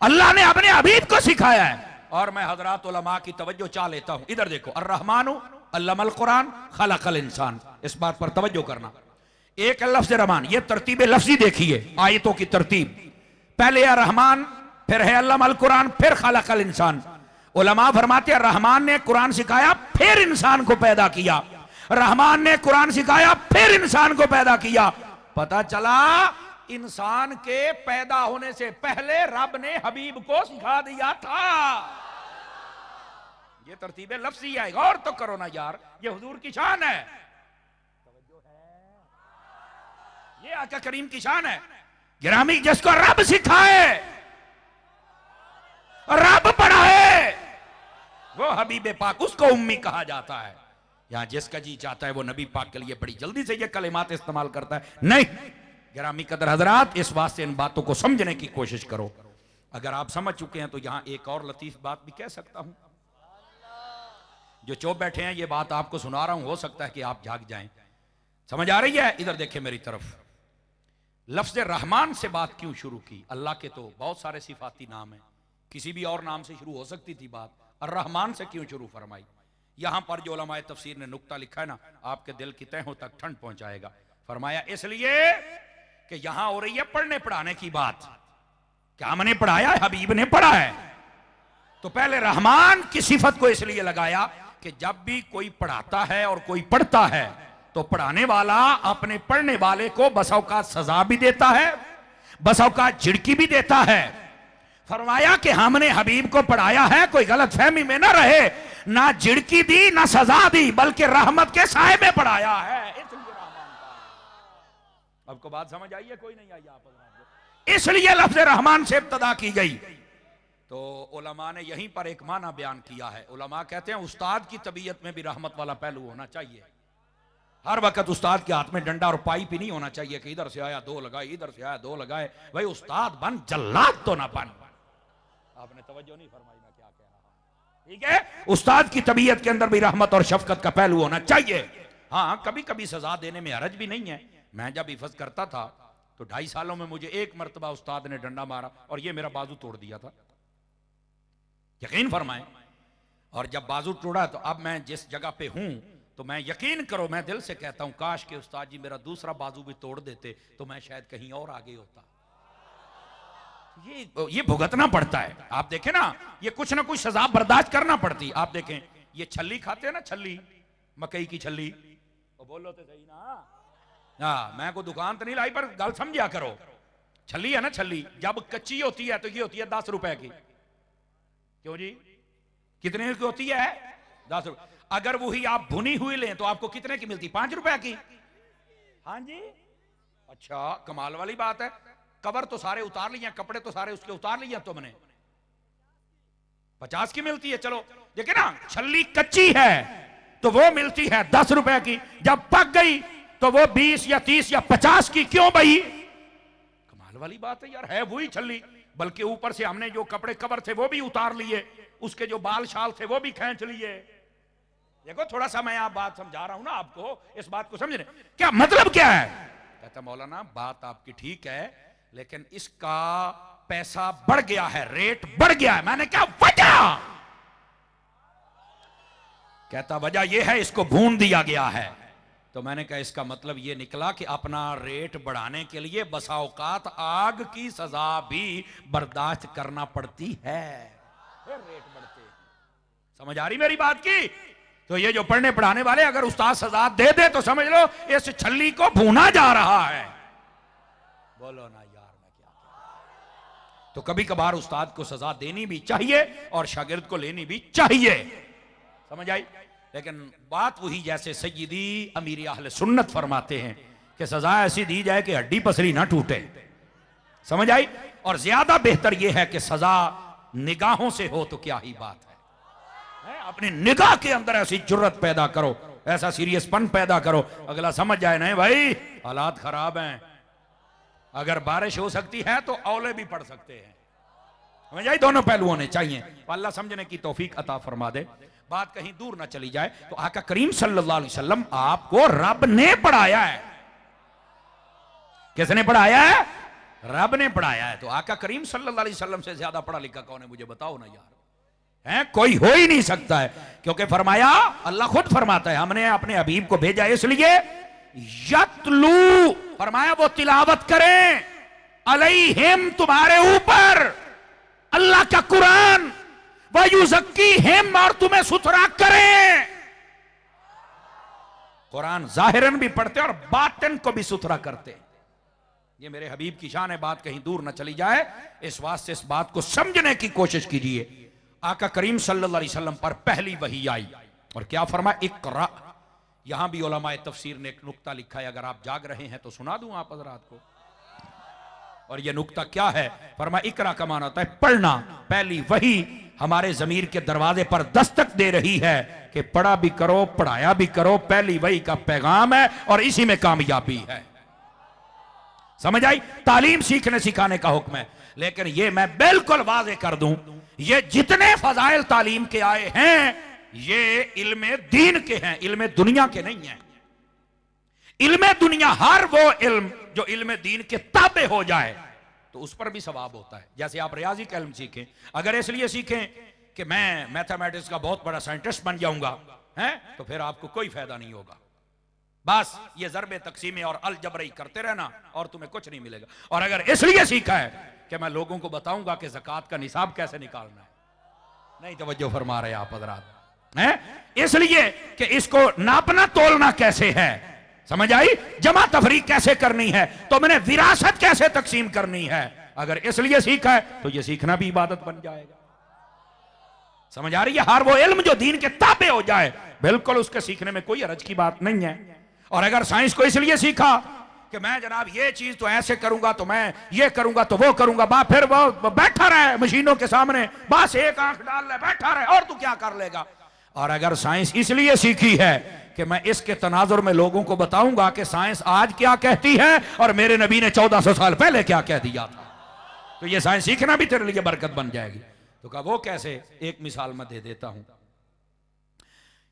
अल्लाह ने अपने हबीब को सिखाया है। और मैं हजरात उलमा की तवज्जो चाह लेता हूं। इधर देखो, अर्रहमानु अल्लमल कुरान खलकल इंसान, इस बात पर तवज्जो करना। एक लफ्ज़ रहमान, ये तरतीब लफ्जी देखिए आयतों की तरतीब। पहले है रहमान, फिर है अल्लमल कुरान, फिर खलकल इंसान। उलमा फरमाते हैं रहमान ने कुरान सिखाया फिर इंसान को पैदा किया, रहमान ने कुरान सिखाया फिर इंसान को पैदा किया। पता चला इंसान के पैदा होने से पहले रब ने हबीब को सिखा दिया था। ये तरतीब लफ्ज़ी है, गौर तो करो ना यार, ये हुजूर की शान है। ये आका करीम की शान है। गिरामी, जिसको रब सिखाए, रब पढ़ाए, वो हबीब पाक, उसको उम्मी कहा जाता है। यहां जिसका जी चाहता है वो नबी पाक के लिए बड़ी जल्दी से ये कलिमात इस्तेमाल करता है। नहीं, गिरामी कदर हजरात, इस बात से इन बातों को समझने की कोशिश करो। अगर आप समझ चुके हैं तो यहां एक और लतीफ बात भी कह सकता हूं। जो चुप बैठे हैं, ये बात आपको सुना रहा हूं, हो सकता है कि आप जाग जाएं। समझ आ रही है? इधर देखिए मेरी तरफ। लफ्ज़ रहमान से बात क्यों शुरू की? अल्लाह के तो बहुत सारे सिफाती नाम हैं, किसी भी और नाम से शुरू हो सकती थी बात। अर्रहमान से क्यों शुरू फरमाई? यहां पर जो उलमाए तफसीर ने नुक्ता लिखा है ना, आपके दिल की तहों तक ठंड पहुंचाएगा। फरमाया इसलिए कि यहां हो रही है पढ़ने पढ़ाने की बात। क्या हमने पढ़ाया है? हबीब ने पढ़ा है। तो पहले रहमान की सिफत को इसलिए लगाया कि जब भी कोई पढ़ाता है और कोई पढ़ता है तो पढ़ाने वाला अपने पढ़ने वाले को बस औकात सजा भी देता है, बस औकात झिड़की भी देता है। फरमाया कि हमने हबीब को पढ़ाया है, कोई गलत फहमी में ना रहे, ना झिड़की दी ना सजा दी, बल्कि रहमत के साए में पढ़ाया है। आपको बात समझ आई है? कोई नहीं आई आप? इसलिए लफ्ज़ रहमान से इब्तदा की गई। तो उलमा ने यहीं पर एक माना बयान किया है। उलमा कहते हैं उस्ताद की तबीयत में भी रहमत वाला पहलू होना चाहिए। हर वक्त उस्ताद के हाथ में डंडा और पाइप ही नहीं होना चाहिए कि इधर से आया दो लगाए, इधर से आया दो लगाए। भाई उस्ताद बन, जल्लाद तो ना बन। आपने तवज्जो नहीं फरमाई मैं क्या कह रहा हूं? ठीक है, उस्ताद की तबीयत के अंदर भी रहमत और शफकत का पहलू होना चाहिए। हाँ, कभी कभी सजा देने में हरज भी नहीं है। मैं जब हिफज करता था तो 2.5 सालों में मुझे एक मरतबा उस्ताद ने डंडा मारा और ये मेरा बाजू तोड़ दिया था, यकीन फरमाएं। और जब बाजू तोड़ा तो अब मैं जिस जगह पे हूं, तो मैं यकीन करो, मैं दिल से कहता हूं काश के उस्ताद जी मेरा दूसरा बाजू भी तोड़ देते तो मैं शायद कहीं और आगे होता। ये भुगतना पड़ता है। आप देखें ना, ये कुछ ना कुछ सजा बर्दाश्त करना पड़ती। आप देखें, ये छल्ली खाते हैं ना, छल्ली, मकई की छल्ली, तो बोलो तो सही ना। हाँ, मैं को दुकान तो नहीं लाई, पर गल समझा करो। छल्ली है ना, छल्ली जब कच्ची होती है तो ये होती है 10 रुपए की। क्यों जी? कितने की होती है? 10 रुपए। अगर वही आप भुनी हुई लें तो आपको कितने की मिलती? 5 रुपए की। हाँ जी, अच्छा, कमाल वाली बात है। कवर तो सारे उतार लिए, कपड़े तो सारे उसके उतार लिए तुमने, 50 की मिलती है। चलो देखिए ना, छल्ली कच्ची है तो वो मिलती है 10 रुपए की, जब पक गई तो वो 20 या 30 या 50 की। क्यों भाई? कमाल वाली बात है यार, है वही छल्ली, बल्कि ऊपर से हमने जो कपड़े कवर थे वो भी उतार लिए, उसके जो बाल शाल थे वो भी खींच लिए। देखो, थोड़ा सा मैं आप बात समझा रहा हूं ना आपको, इस बात को समझने क्या मतलब क्या है। कहता मौलाना बात आपकी ठीक है, लेकिन इसका पैसा बढ़ गया है, रेट बढ़ गया है। मैंने क्या वजह? कहता वजह यह है इसको भून दिया गया है। तो मैंने कहा इसका मतलब यह निकला कि अपना रेट बढ़ाने के लिए बसा औकात आग की सजा भी बर्दाश्त करना पड़ती है, फिर रेट बढ़ते। समझ आ रही मेरी बात की? तो ये जो पढ़ने पढ़ाने वाले अगर उस्ताद सजा दे दे तो समझ लो इस छल्ली को भूना जा रहा है। बोलो ना यार, मैं क्या कहूं? तो कभी कभार उस्ताद को सजा देनी भी चाहिए और शागिर्द को लेनी भी चाहिए। समझ आई? लेकिन बात वही जैसे सय्यदी अमीर अहले सुन्नत फरमाते हैं कि सजा ऐसी दी जाए कि हड्डी पसली ना टूटे। समझ आई? और ज्यादा बेहतर यह है कि सजा निगाहों से हो तो क्या ही बात है। अपनी निगाह के अंदर ऐसी जुर्रत पैदा करो ऐसा सीरियसपन पैदा करो, अगला समझ जाए नहीं भाई हालात खराब हैं, अगर बारिश हो सकती है तो औले भी पड़ सकते हैं। समझ आई, दोनों पहलू होने चाहिए। अल्लाह समझने की तौफीक अता फरमा दे। बात कहीं दूर ना चली जाए तो आका करीम सल्लल्लाहु अलैहि वसल्लम आपको रब ने पढ़ाया है। किसने पढ़ाया है? रब ने पढ़ाया है। तो आका करीम सल्लल्लाहु अलैहि वसल्लम से ज्यादा पढ़ा लिखा कौन है? मुझे बताओ ना यार, है कोई हो ही नहीं सकता है। क्योंकि फरमाया, अल्लाह खुद फरमाता है हमने अपने हबीब को भेजा इसलिए यतलू, फरमाया वो तिलावत करें अलैहिम, तुम्हारे ऊपर अल्लाह का कुरान, वयुज़क्कीहिम, और तुम्हें सुथरा करें। कुरान जाहिरन भी पढ़ते और बातिन को भी सुथरा करते। ये मेरे हबीब की शान है, बात कहीं दूर न चली जाए, इस वास्ते इस बात को समझने की कोशिश कीजिए। आका करीम सल्लल्लाहु अलैहि वसल्लम पर पहली वही आई और क्या फरमा, इक़रा। यहां भी उलमाए तफसीर ने एक नुक्ता लिखा है, अगर आप जाग रहे हैं तो सुना दूं आप हज़रात को। और यह नुक्ता क्या है? फरमा इक़रा का माना होता है पढ़ना। पहली वही हमारे ज़मीर के दरवाजे पर दस्तक दे रही है कि पढ़ा भी करो, पढ़ाया भी करो। पहली वही का पैगाम है और इसी में कामयाबी है। समझ आई? तालीम सीखने सिखाने का हुक्म है। लेकिन यह मैं बिल्कुल वाज़ेह कर दूं, ये जितने फजाइल तालीम के आए हैं ये इल्मे दीन के हैं, इल्मे दुनिया के नहीं हैं। इल्मे दुनिया हर वो इल्म जो इल्मे दीन के ताबे हो जाए तो उस पर भी सवाब होता है। जैसे आप रियाजी का इल्म सीखें, अगर इसलिए सीखें कि मैं मैथमेटिक्स का बहुत बड़ा साइंटिस्ट बन जाऊंगा, हैं, तो फिर आपको कोई फायदा नहीं होगा। बस ये ज़रबे तकसीमें और अलजबरी करते रहना और तुम्हें कुछ नहीं मिलेगा। और अगर इसलिए सीखा है कि मैं लोगों को बताऊंगा कि ज़कात का निसाब कैसे निकालना है, नहीं तवज्जो फरमा रहे आप हज़रात, हैं, इसलिए कि इसको नापना तोलना कैसे है, समझ आई, जमा तफरीक कैसे करनी है, तो मैंने विरासत कैसे तकसीम करनी है, अगर इसलिए सीखा है तो यह सीखना भी इबादत बन जाएगा। समझ आ रही है? हर वो इल्म जो दीन के ताबे हो जाए बिल्कुल उसके सीखने में कोई हरज की बात नहीं है। और अगर साइंस को इसलिए सीखा कि मैं जनाब ये चीज तो ऐसे करूंगा, तो मैं ये करूंगा, तो वो करूंगा, फिर वो बैठा रहे मशीनों के सामने, बस एक आंख डाल ले बैठा रहे, और तू क्या कर लेगा। और अगर साइंस इसलिए सीखी है कि मैं इसके तनाजुर में लोगों को बताऊंगा कि साइंस आज क्या कहती है और मेरे नबी ने 1400 साल पहले क्या कह दिया था, तो ये साइंस सीखना भी तेरे लिए बरकत बन जाएगी। तो कहा वो कैसे? एक मिसाल मैं दे देता हूं।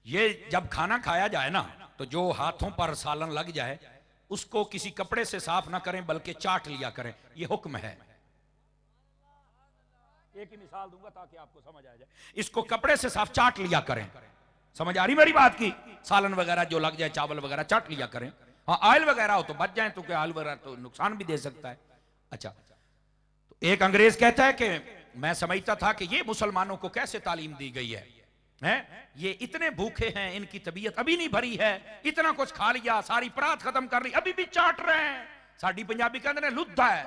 ये जब खाना खाया जाए ना, तो जो हाथों पर सालन लग जाए उसको किसी कपड़े से साफ ना करें बल्कि चाट लिया करें, ये हुक्म है। एक ही मिसाल दूंगा ताकि आपको समझ आ जाए। इसको कपड़े से साफ चाट लिया करें। समझ आ रही मेरी बात की? सालन वगैरह जो लग जाए, चावल वगैरह चाट लिया करें। हाँ, ऑयल वगैरह हो तो बच जाए, तो क्या ऑयल वगैरह तो नुकसान भी दे सकता है। अच्छा, तो एक अंग्रेज कहता है कि मैं समझता था कि ये मुसलमानों को कैसे तालीम दी गई है, ये इतने भूखे हैं, इनकी तबीयत अभी नहीं भरी है, इतना कुछ खा लिया, सारी परात खत्म कर ली, अभी भी चाट रहे हैं। साड़ी पंजाबी कहते हैं लुद्धा है,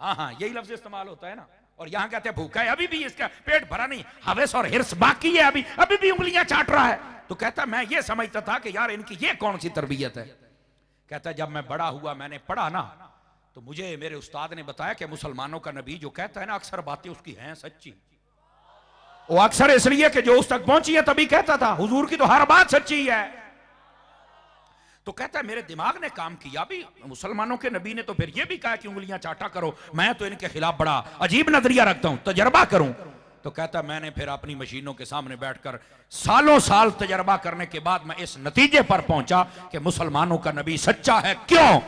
हाँ हाँ यही लफ्ज इस्तेमाल होता है ना। और यहां कहते हैं भूखा है, अभी भी इसका पेट भरा नहीं, हवस और हिर्स बाकी है, अभी भी उंगलियां चाट रहा है। तो कहता मैं ये समझता था कि यार इनकी ये कौन सी तरबियत है। कहता जब मैं बड़ा हुआ मैंने पढ़ा ना, तो मुझे मेरे उस्ताद ने बताया कि मुसलमानों का नबी जो कहता है ना, अक्सर बातें उसकी हैं सच्ची। वो अक्सर इसलिए कि जो उस तक पहुंची है तभी कहता था, हुजूर की तो हर बात सच्ची है। तो कहता है मेरे दिमाग ने काम किया, भी मुसलमानों के नबी ने तो फिर ये भी कहा कि उंगलियां चाटा करो, मैं तो इनके खिलाफ बड़ा अजीब नजरिया रखता हूं, तजर्बा करूं। तो कहता मैंने फिर अपनी मशीनों के सामने बैठकर सालों साल तजर्बा करने के बाद मैं इस नतीजे पर पहुंचा कि मुसलमानों का नबी सच्चा है। क्यों?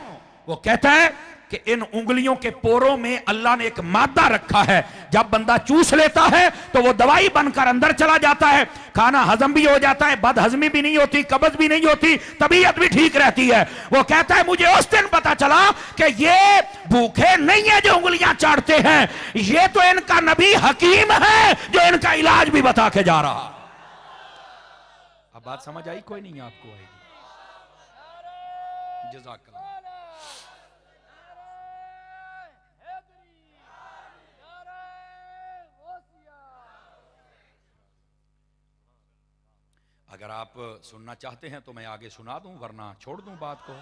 वो कहता है कि इन उंगलियों के पोरों में अल्लाह ने एक मादा रखा है, जब बंदा चूस लेता है तो वो दवाई बनकर अंदर चला जाता है, खाना हजम भी हो जाता है, बदहजमी भी नहीं होती, कब्ज भी नहीं होती, तबीयत भी ठीक रहती है। वो कहता है मुझे उस दिन पता चला कि ये भूखे नहीं है जो उंगलियां चाटते हैं, ये तो इनका नबी हकीम है जो इनका इलाज भी बता के जा रहा। अब बात समझ आई? कोई नहीं आपको आएगी। जज़ाकल्लाह। अगर आप सुनना चाहते हैं तो मैं आगे सुना दूं, वरना छोड़ दूं बात को।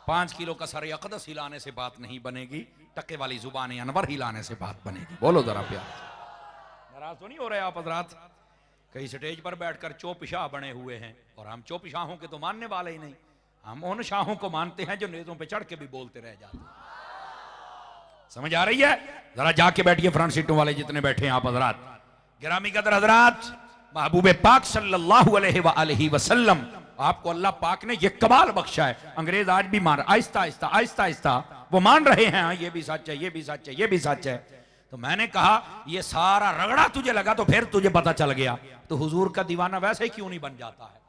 5 किलो का सर अक़दस हिलाने से बात नहीं बनेगी, टके वाली जुबान अनवर हिलाने से बात बनेगी। बोलो जरा प्यार। नाराज तो नहीं हो रहे आप हज़रात? कई स्टेज पर बैठकर चौपशाह बने हुए हैं, और हम चौपशाहों के तो मानने वाले ही नहीं, हम उन शाहों को मानते हैं जो नेज़ों पे चढ़ के भी बोलते रह जाते हैं। समझ आ रही है? जरा जाके बैठिए फ्रंट सीटों वाले जितने बैठे हैं आप हजरात, गिरामी कदर हजरात, महबूब पाक सल्लल्लाहु अलैहि वसल्लम, आपको अल्लाह पाक ने ये कमाल बख्शा है। अंग्रेज आज भी मान, आहिस्ता आहिस्ता आहिस्ता आहिस्ता वो मान रहे हैं, ये भी सच है, ये भी सच है, ये भी सच है। तो मैंने कहा ये सारा रगड़ा तुझे लगा तो फिर तुझे पता चल गया, तो हुजूर का दीवाना वैसे ही क्यों नहीं बन जाता है?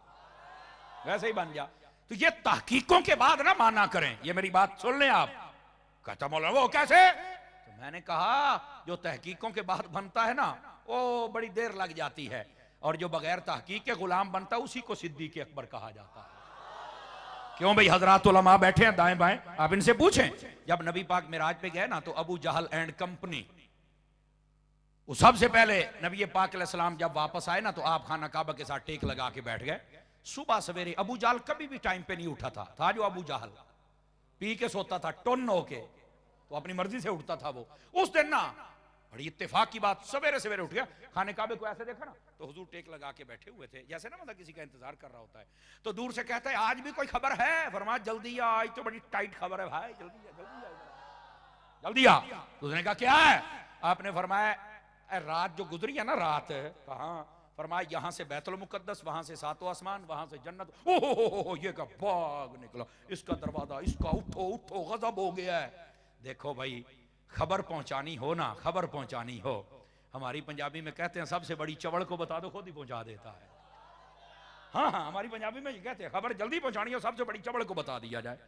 वैसे ही बन जा। तो ये तहकीकों के बाद ना माना करें, ये मेरी बात सुन लें आप। कहता मौलाना वो कैसे? तो मैंने कहा जो तहकीकों के बाद बनता है ना वो बड़ी देर लग जाती है, और जो बगैर तहकीक के गुलाम बनता है उसी को सिद्दीक अकबर कहा जाता है। क्यों भाई? हजरात उलमा बैठे हैं दाएं बाएं, आप इनसे पूछें। जब नबी पाक मिराज पे गए ना तो अबू जहल एंड कंपनी, वो सबसे पहले नबी पाक अलैहिस्सलाम जब वापस आए ना तो आप खाना काबा के साथ टेक लगा के बैठ गए। सुबह सवेरे अबू जहल कभी भी टाइम पे नहीं उठा था जो अबू जहल पी के सोता था टोन होके, तो अपनी मर्जी से उठता था वो। उस दिन ना बड़ी इत्तेफाक की बात, सवेरे सवेरे उठ गया, खाने काबे को ऐसे देखा ना तो हुजूर टेक लगा के बैठे हुए थे, जैसे ना मतलब किसी का इंतजार कर रहा होता है। तो दूर से कहता है आज भी कोई खबर है? फरमाया जल्दी आ, आज तो बड़ी टाइट खबर है भाई, जल्दी आ, जल्दी आ, जल्दी आ। तो उसने कहा क्या है? आपने फरमाया रात जो गुजरी है ना रात, कहाँ? फरमाया यहां से बैतुल मुकद्दस, वहां से सातों आसमान, वहां से जन्नत। ओ ये का बाग निकला, इसका दरवाजा, इसका उठो उठो गजब हो गया है। देखो भाई खबर पहुंचानी हो ना, खबर पहुंचानी हो, हमारी पंजाबी में कहते हैं सबसे बड़ी चवड़ को बता दो खुद ही पहुंचा देता है। हाँ हाँ, हमारी पंजाबी में ये कहते हैं खबर जल्दी पहुंचानी हो सबसे बड़ी चवड़ को बता दिया जाए।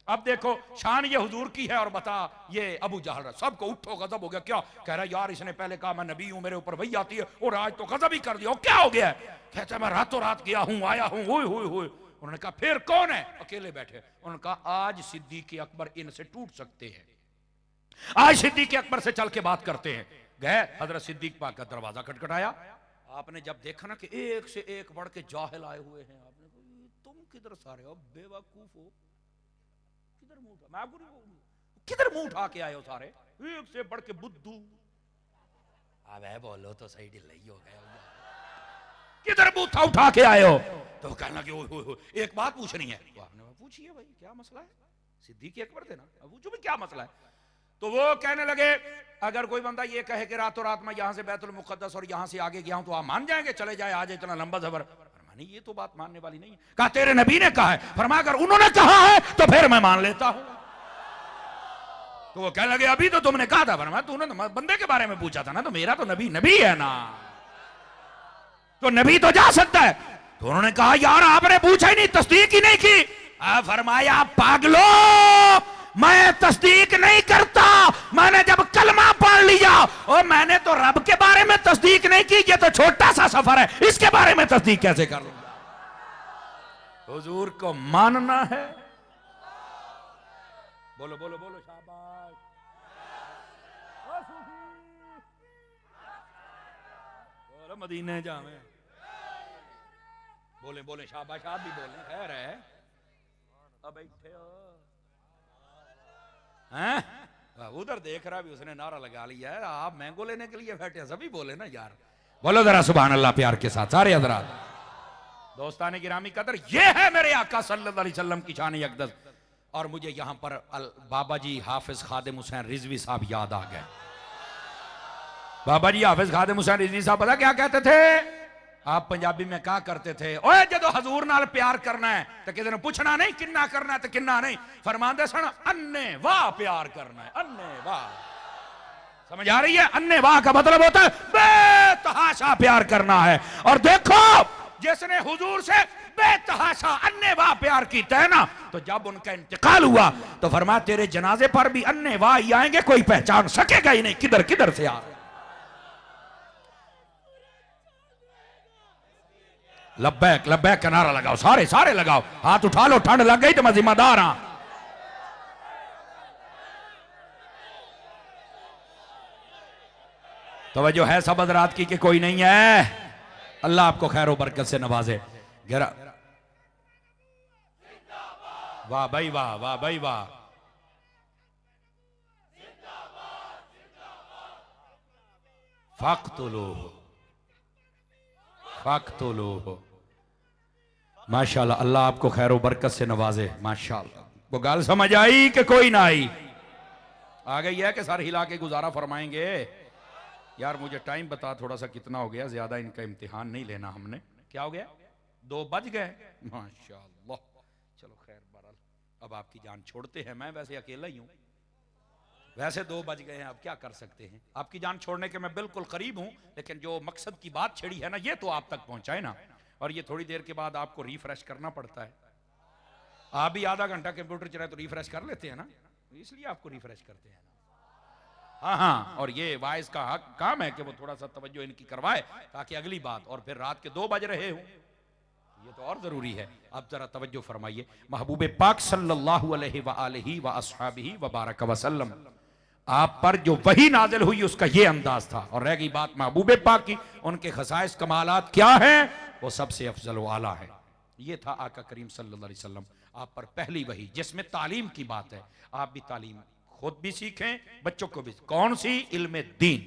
अब देखो शान ये हुजूर की है, और बता ये अबू जहल, सबको उठो गजब हो गया। क्या कह रहा है? यार इसने पहले कहा मैं नबी हूं, मेरे ऊपर वही आती है, और आज तो गजब ही कर दिया। क्या हो गया? कहता है मैं रातों रात गया हूं, आया हूं, हुई। उन्होंने कहा फिर कौन है? अकेले बैठे। उन्होंने कहा आज सिद्दीक अकबर इनसे टूट सकते हैं, आज सिद्दीक अकबर से चल के बात करते हैं। गए, हजरत सिद्दीक पाक का दरवाजा खटखटाया। आपने जब देखा ना कि एक से एक बढ़ के जाहिल आए हुए हैं, आपने कहा तुम किधर सारे हो, बेवकूफ हो, किधर मुंह उठा, मैं आपको किधर मुंह उठा के आए हो सारे, एक से बढ़ के बुद्धू। अब बोलो तो सही ढिलाई हो गया, किधर बूथा उठा के आए हो? तो कहना कि ओ, एक बात पूछनी है। तो आपने पूछिए भाई क्या मसला है? सिद्दीक अकबर थे ना, अब पूछो भाई क्या मसला है। तो वो कहने लगे अगर कोई बंदा ये कहे कि रातों रात मैं यहां से बैतुल मुकद्दस और यहां से आगे गया हूं तो आप मान जाएंगे? चले जाए आज इतना लंबा सफर। फरमाया ये तो बात मानने वाली नहीं है। कहा तेरे नबी ने कहा है। फरमाया अगर उन्होंने कहा है तो फिर मैं मान लेता हूं। तो वो कहने लगे अभी तो तुमने कहा था। फरमाया तूने तो बंदे के बारे में पूछा था ना, तो मेरा तो नबी नबी है ना, तो नबी तो जा सकता है। तो उन्होंने कहा यार आपने पूछा ही नहीं, तस्दीक ही नहीं की। फरमाया पागलो, मैं तस्दीक नहीं करता, मैंने जब कलमा पढ़ लिया और मैंने तो रब के बारे में तस्दीक नहीं की, ये तो छोटा सा सफर है, इसके बारे में तस्दीक कैसे कर लूंगा? हुजूर को मानना है। बोलो बोलो बोलो शाबाश। बोलो मदीने जावे, बोले बोले शाबाश, आप भी बोले, खैर है। अब बैठे हो हैं? उधर देख रहा भी उसने नारा लगा लिया है, आप मैंगो लेने के लिए बैठे, सभी बोले ना यार। बोलो जरा सुभान अल्लाह प्यार के साथ सारे हजरात। दोस्ताने गिरामी कदर, ये है मेरे आका सल्लल्लाहु अलैहि वसल्लम की शान अक़दस। और मुझे यहां पर बाबा जी हाफिज खादिम हुसैन रिजवी साहब याद आ गए। बाबा जी हाफिज खादिम हुसैन रिजवी साहब पता क्या कहते थे? आप पंजाबी में क्या करते थे? ओए जदों हजूर नाल प्यार करना है तो किसी ने पूछना नहीं किन्ना करना है तो किन्ना नहीं, फरमाते सन अन्ने वाह प्यार करना है, अन्ने वाह। समझ आ रही है? अन्ने वाह का मतलब होता है बेतहाशा प्यार करना है। और देखो जिसने हुजूर से बेतहाशा अन्ने वाह प्यार कीता है ना, तो जब उनका इंतकाल हुआ तो फरमाया तेरे जनाजे पर भी अन्ने वाह ही आएंगे, कोई पहचान सकेगा ही नहीं किधर किधर से आ। लब्बैक लब्बैक का नारा लगाओ, सारे सारे लगाओ, हाथ उठा लो, ठंड लग गई तो मैं जिम्मेदार हां। तवज्जो है सब हज़रात की कि कोई नहीं है? अल्लाह आपको खैर बरकत से नवाजे। गिरा वाह भाई वाह, वाह भाई वाह। फक्तुलू फ़क़्तुलूहु। माशाल्लाह, अल्लाह आपको खैर व बरकत से नवाजे। माशाल्लाह, वो गाल समझ आई कि कोई ना आई? आ गई है कि सर हिला के गुजारा फरमाएंगे? यार मुझे टाइम बता थोड़ा सा कितना हो गया, ज्यादा इनका इम्तिहान नहीं लेना हमने। क्या हो गया? 2 बज गए। माशाल्लाह, चलो खैर बहरहाल अब आपकी जान छोड़ते हैं। मैं वैसे अकेला ही हूँ, वैसे 2 बज गए हैं, अब क्या कर सकते हैं। आपकी जान छोड़ने के मैं बिल्कुल करीब हूँ, लेकिन जो मकसद की बात छिड़ी है ना, ये तो आप तक पहुंचाए ना। और ये थोड़ी देर के बाद आपको रिफ्रेश करना पड़ता है। आप भी आधा घंटा कंप्यूटर चलाए तो रिफ्रेश कर लेते हैं ना, इसलिए आपको रिफ्रेश करते हैं। हाँ हाँ, और ये वाइस का काम है कि वो थोड़ा सा तवज्जो इनकी करवाए, ताकि अगली बात। और फिर रात के 2 बज रहे हो, ये तो और जरूरी है। अब जरा तवज्जो फरमाइए। महबूब पाक सल्लल्लाहु अलैहि व अस्हाबिही व बारक वसल्लम, आप पर जो वही नाजिल हुई उसका ये अंदाज था। और रह गई बात महबूब पाक की, उनके खसाइस कमालात क्या हैं, वो सबसे अफजल व आला है। ये था आका करीम सल्लल्लाहु अलैहि वसल्लम आप पर पहली वही, जिसमें तालीम की बात है। आप भी तालीम खुद भी सीखें, बच्चों को भी। कौन सी? इल्म दीन।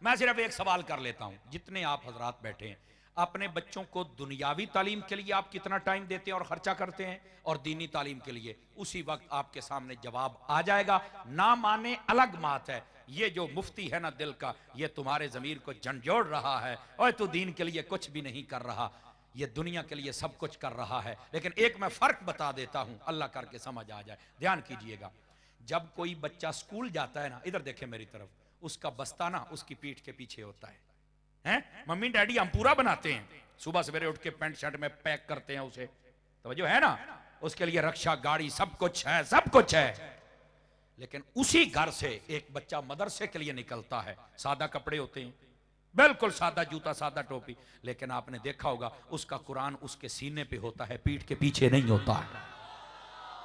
मैं सिर्फ एक सवाल कर लेता हूं, जितने आप हजरात बैठे हैं, अपने बच्चों को दुनियावी तालीम के लिए आप कितना टाइम देते हैं और खर्चा करते हैं, और दीनी तालीम के लिए? उसी वक्त आपके सामने जवाब आ जाएगा। ना माने अलग बात है। ये जो मुफ्ती है ना दिल का, ये तुम्हारे जमीर को झंझोड़ रहा है, और तू दीन के लिए कुछ भी नहीं कर रहा, ये दुनिया के लिए सब कुछ कर रहा है। लेकिन एक मैं फर्क बता देता हूं, अल्लाह करके समझ आ जाए, ध्यान कीजिएगा। जब कोई बच्चा स्कूल जाता है ना, इधर देखे मेरी तरफ, उसका बस्ता ना उसकी पीठ के पीछे होता है। हैं? मम्मी डैडी हम पूरा बनाते हैं, सुबह सवेरे उठ के पैंट शर्ट में पैक करते हैं उसे, तो जो है ना, उसके लिए रक्षा गाड़ी सब कुछ है, सब कुछ है। लेकिन उसी घर से एक बच्चा मदरसे के लिए निकलता है, सादा कपड़े होते हैं, बिल्कुल सादा जूता, सादा टोपी, लेकिन आपने देखा होगा उसका कुरान उसके सीने पे होता है, पीठ के पीछे नहीं होता है।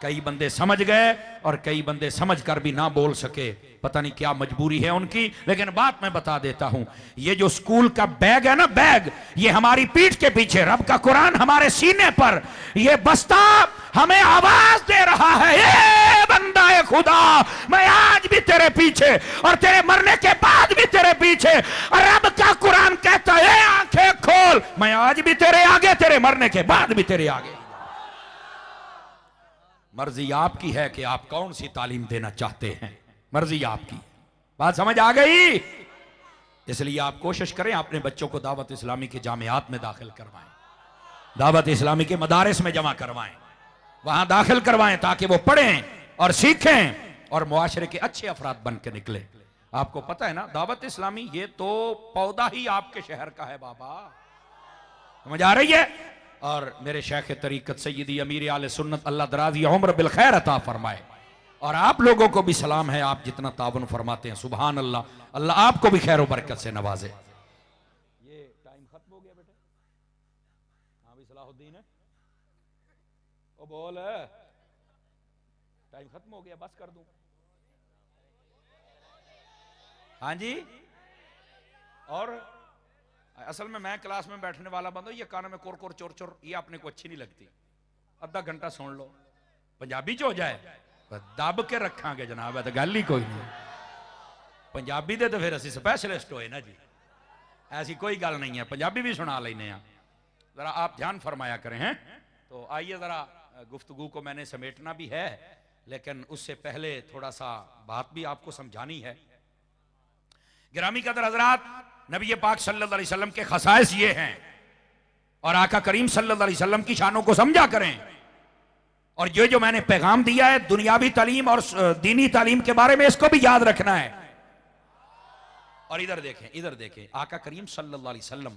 कई बंदे समझ गए और कई बंदे समझ कर भी ना बोल सके, पता नहीं क्या मजबूरी है उनकी। लेकिन बात मैं बता देता हूं, ये जो स्कूल का बैग है ना, बैग, ये हमारी पीठ के पीछे, रब का कुरान हमारे सीने पर, ये बस्ता हमें आवाज दे रहा है, ए बंदा ए खुदा, मैं आज भी तेरे पीछे और तेरे मरने के बाद भी तेरे पीछे। और रब का कुरान कहता है, आंखें खोल, मैं आज भी तेरे आगे, तेरे मरने के बाद भी तेरे आगे। मर्जी आपकी है कि आप कौन सी तालीम देना चाहते हैं, मर्जी आपकी। बात समझ आ गई? इसलिए आप कोशिश करें अपने बच्चों को दावत इस्लामी के जामियात में दाखिल करवाएं, दावत इस्लामी के मदारिस में जमा करवाएं, वहां दाखिल करवाएं, ताकि वो पढ़ें और सीखें और मुआशरे के अच्छे अफराद बन के निकले। आपको पता है ना, दावत इस्लामी ये तो पौधा ही आपके शहर का है बाबा, समझ आ रही है? और मेरे शेख तरीकत सैयदी अमीर आले सुन्नत अल्लाह दराज़ी उम्र बिल खैर अता फरमाए। और आप लोगों को भी सलाम है, आप जितना तावन फरमाते हैं, सुभान अल्लाह, अल्लाह आपको भी खैर बरकत से नवाजे। ये टाइम खत्म हो गया बेटे? हाँ भी सलाहुद्दीन है, ओ बोल, टाइम खत्म हो गया, बस कर दूं? हाँ जी। और असल में मैं क्लास में बैठने वाला बंदा, ये कानों में कोर कोर चोर चोर, ये अपने को अच्छी नहीं लगती। अद्धा घंटा सुन लो, पंजाबी च हो जाए, दब के रखांगे जनाब, तो गल ही कोई नहीं। पंजाबी दे तो फिर असं स्पैशलिस्ट होए ना जी, ऐसी कोई गल नहीं है, पंजाबी भी सुना लेने। जरा आप ध्यान फरमाया करें हैं। तो आइए जरा, गुफ्तगू को मैंने समेटना भी है, लेकिन उससे पहले थोड़ा सा बात भी आपको समझानी है। गिरामी कदर हजरात, नबी पाक सल्लल्लाहु अलैहि वसल्लम के खसाइस ये हैं, और आका करीम सल्लल्लाहु अलैहि वसल्लम की शानों को समझा करें। और ये जो मैंने पैगाम दिया है दुनियावी तालीम और दीनी तालीम के बारे में, इसको भी याद रखना है। और इधर देखें, इधर देखें, आका करीम सल्लल्लाहु अलैहि वसल्लम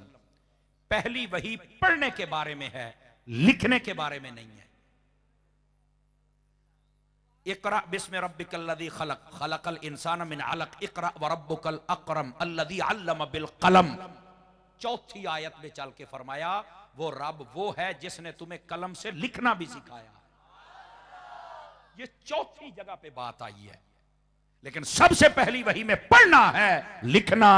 पहली वही पढ़ने के बारे में है, लिखने के बारे में नहीं है। इक़रा बिस्मि रब्बिकल्लज़ी खलक़, खलक़ल इंसान मिन अलक़, इक़रा व रब्बुकल अकरम अल्लज़ी अल्लम बिल कलम। चौथी आयत में चल के फरमाया, वो रब वो है जिसने तुम्हें कलम से लिखना भी सिखाया। ये चौथी जगह पे बात आई है। लेकिन सबसे पहली वही में पढ़ना है, लिखना।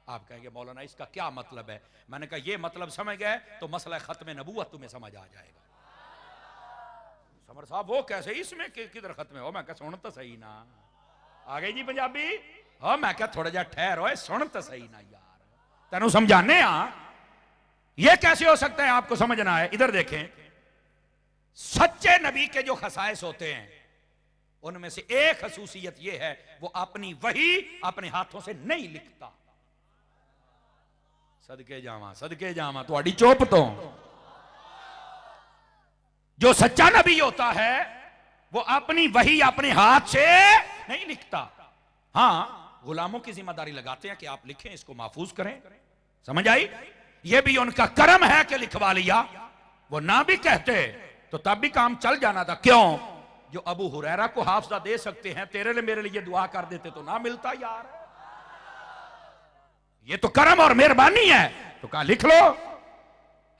आप कहेंगे मौलाना इसका क्या मतलब है? मैंने कहा ये मतलब समझ गए तो मसला खत्म नबूवत तुम्हें समझ आ जाएगा। समर साहब वो कैसे, इसमें किधर खत्म हो? मैं कहा सुन तो सही ना। आ गई जी पंजाबी? हाँ मैं कहा थोड़ा जा ठहर हो, सुन तो सही ना यार, तेनू समझाने ये कैसे हो सकता है, आपको समझना है। इधर देखें, सच्चे नबी के जो खसाइस होते हैं उनमें से एक खसूसियत यह है, वो अपनी वही अपने हाथों से नहीं लिखता। सदके जावा तुहाडी चुप तो। जो सच्चा नबी होता है वो अपनी वही अपने हाथ से नहीं लिखता। हां, गुलामों की जिम्मेदारी लगाते हैं कि आप लिखें, इसको महफूज करें। समझ आई? ये भी उनका कर्म है कि लिखवा लिया। वो ना भी कहते तो तब भी काम चल जाना था। क्यों? जो अबू हुरैरा को हाफजा दे सकते हैं, तेरे लिए मेरे लिए दुआ कर देते तो ना मिलता यार। ये तो कर्म और मेहरबानी है, तो कहा लिख लो।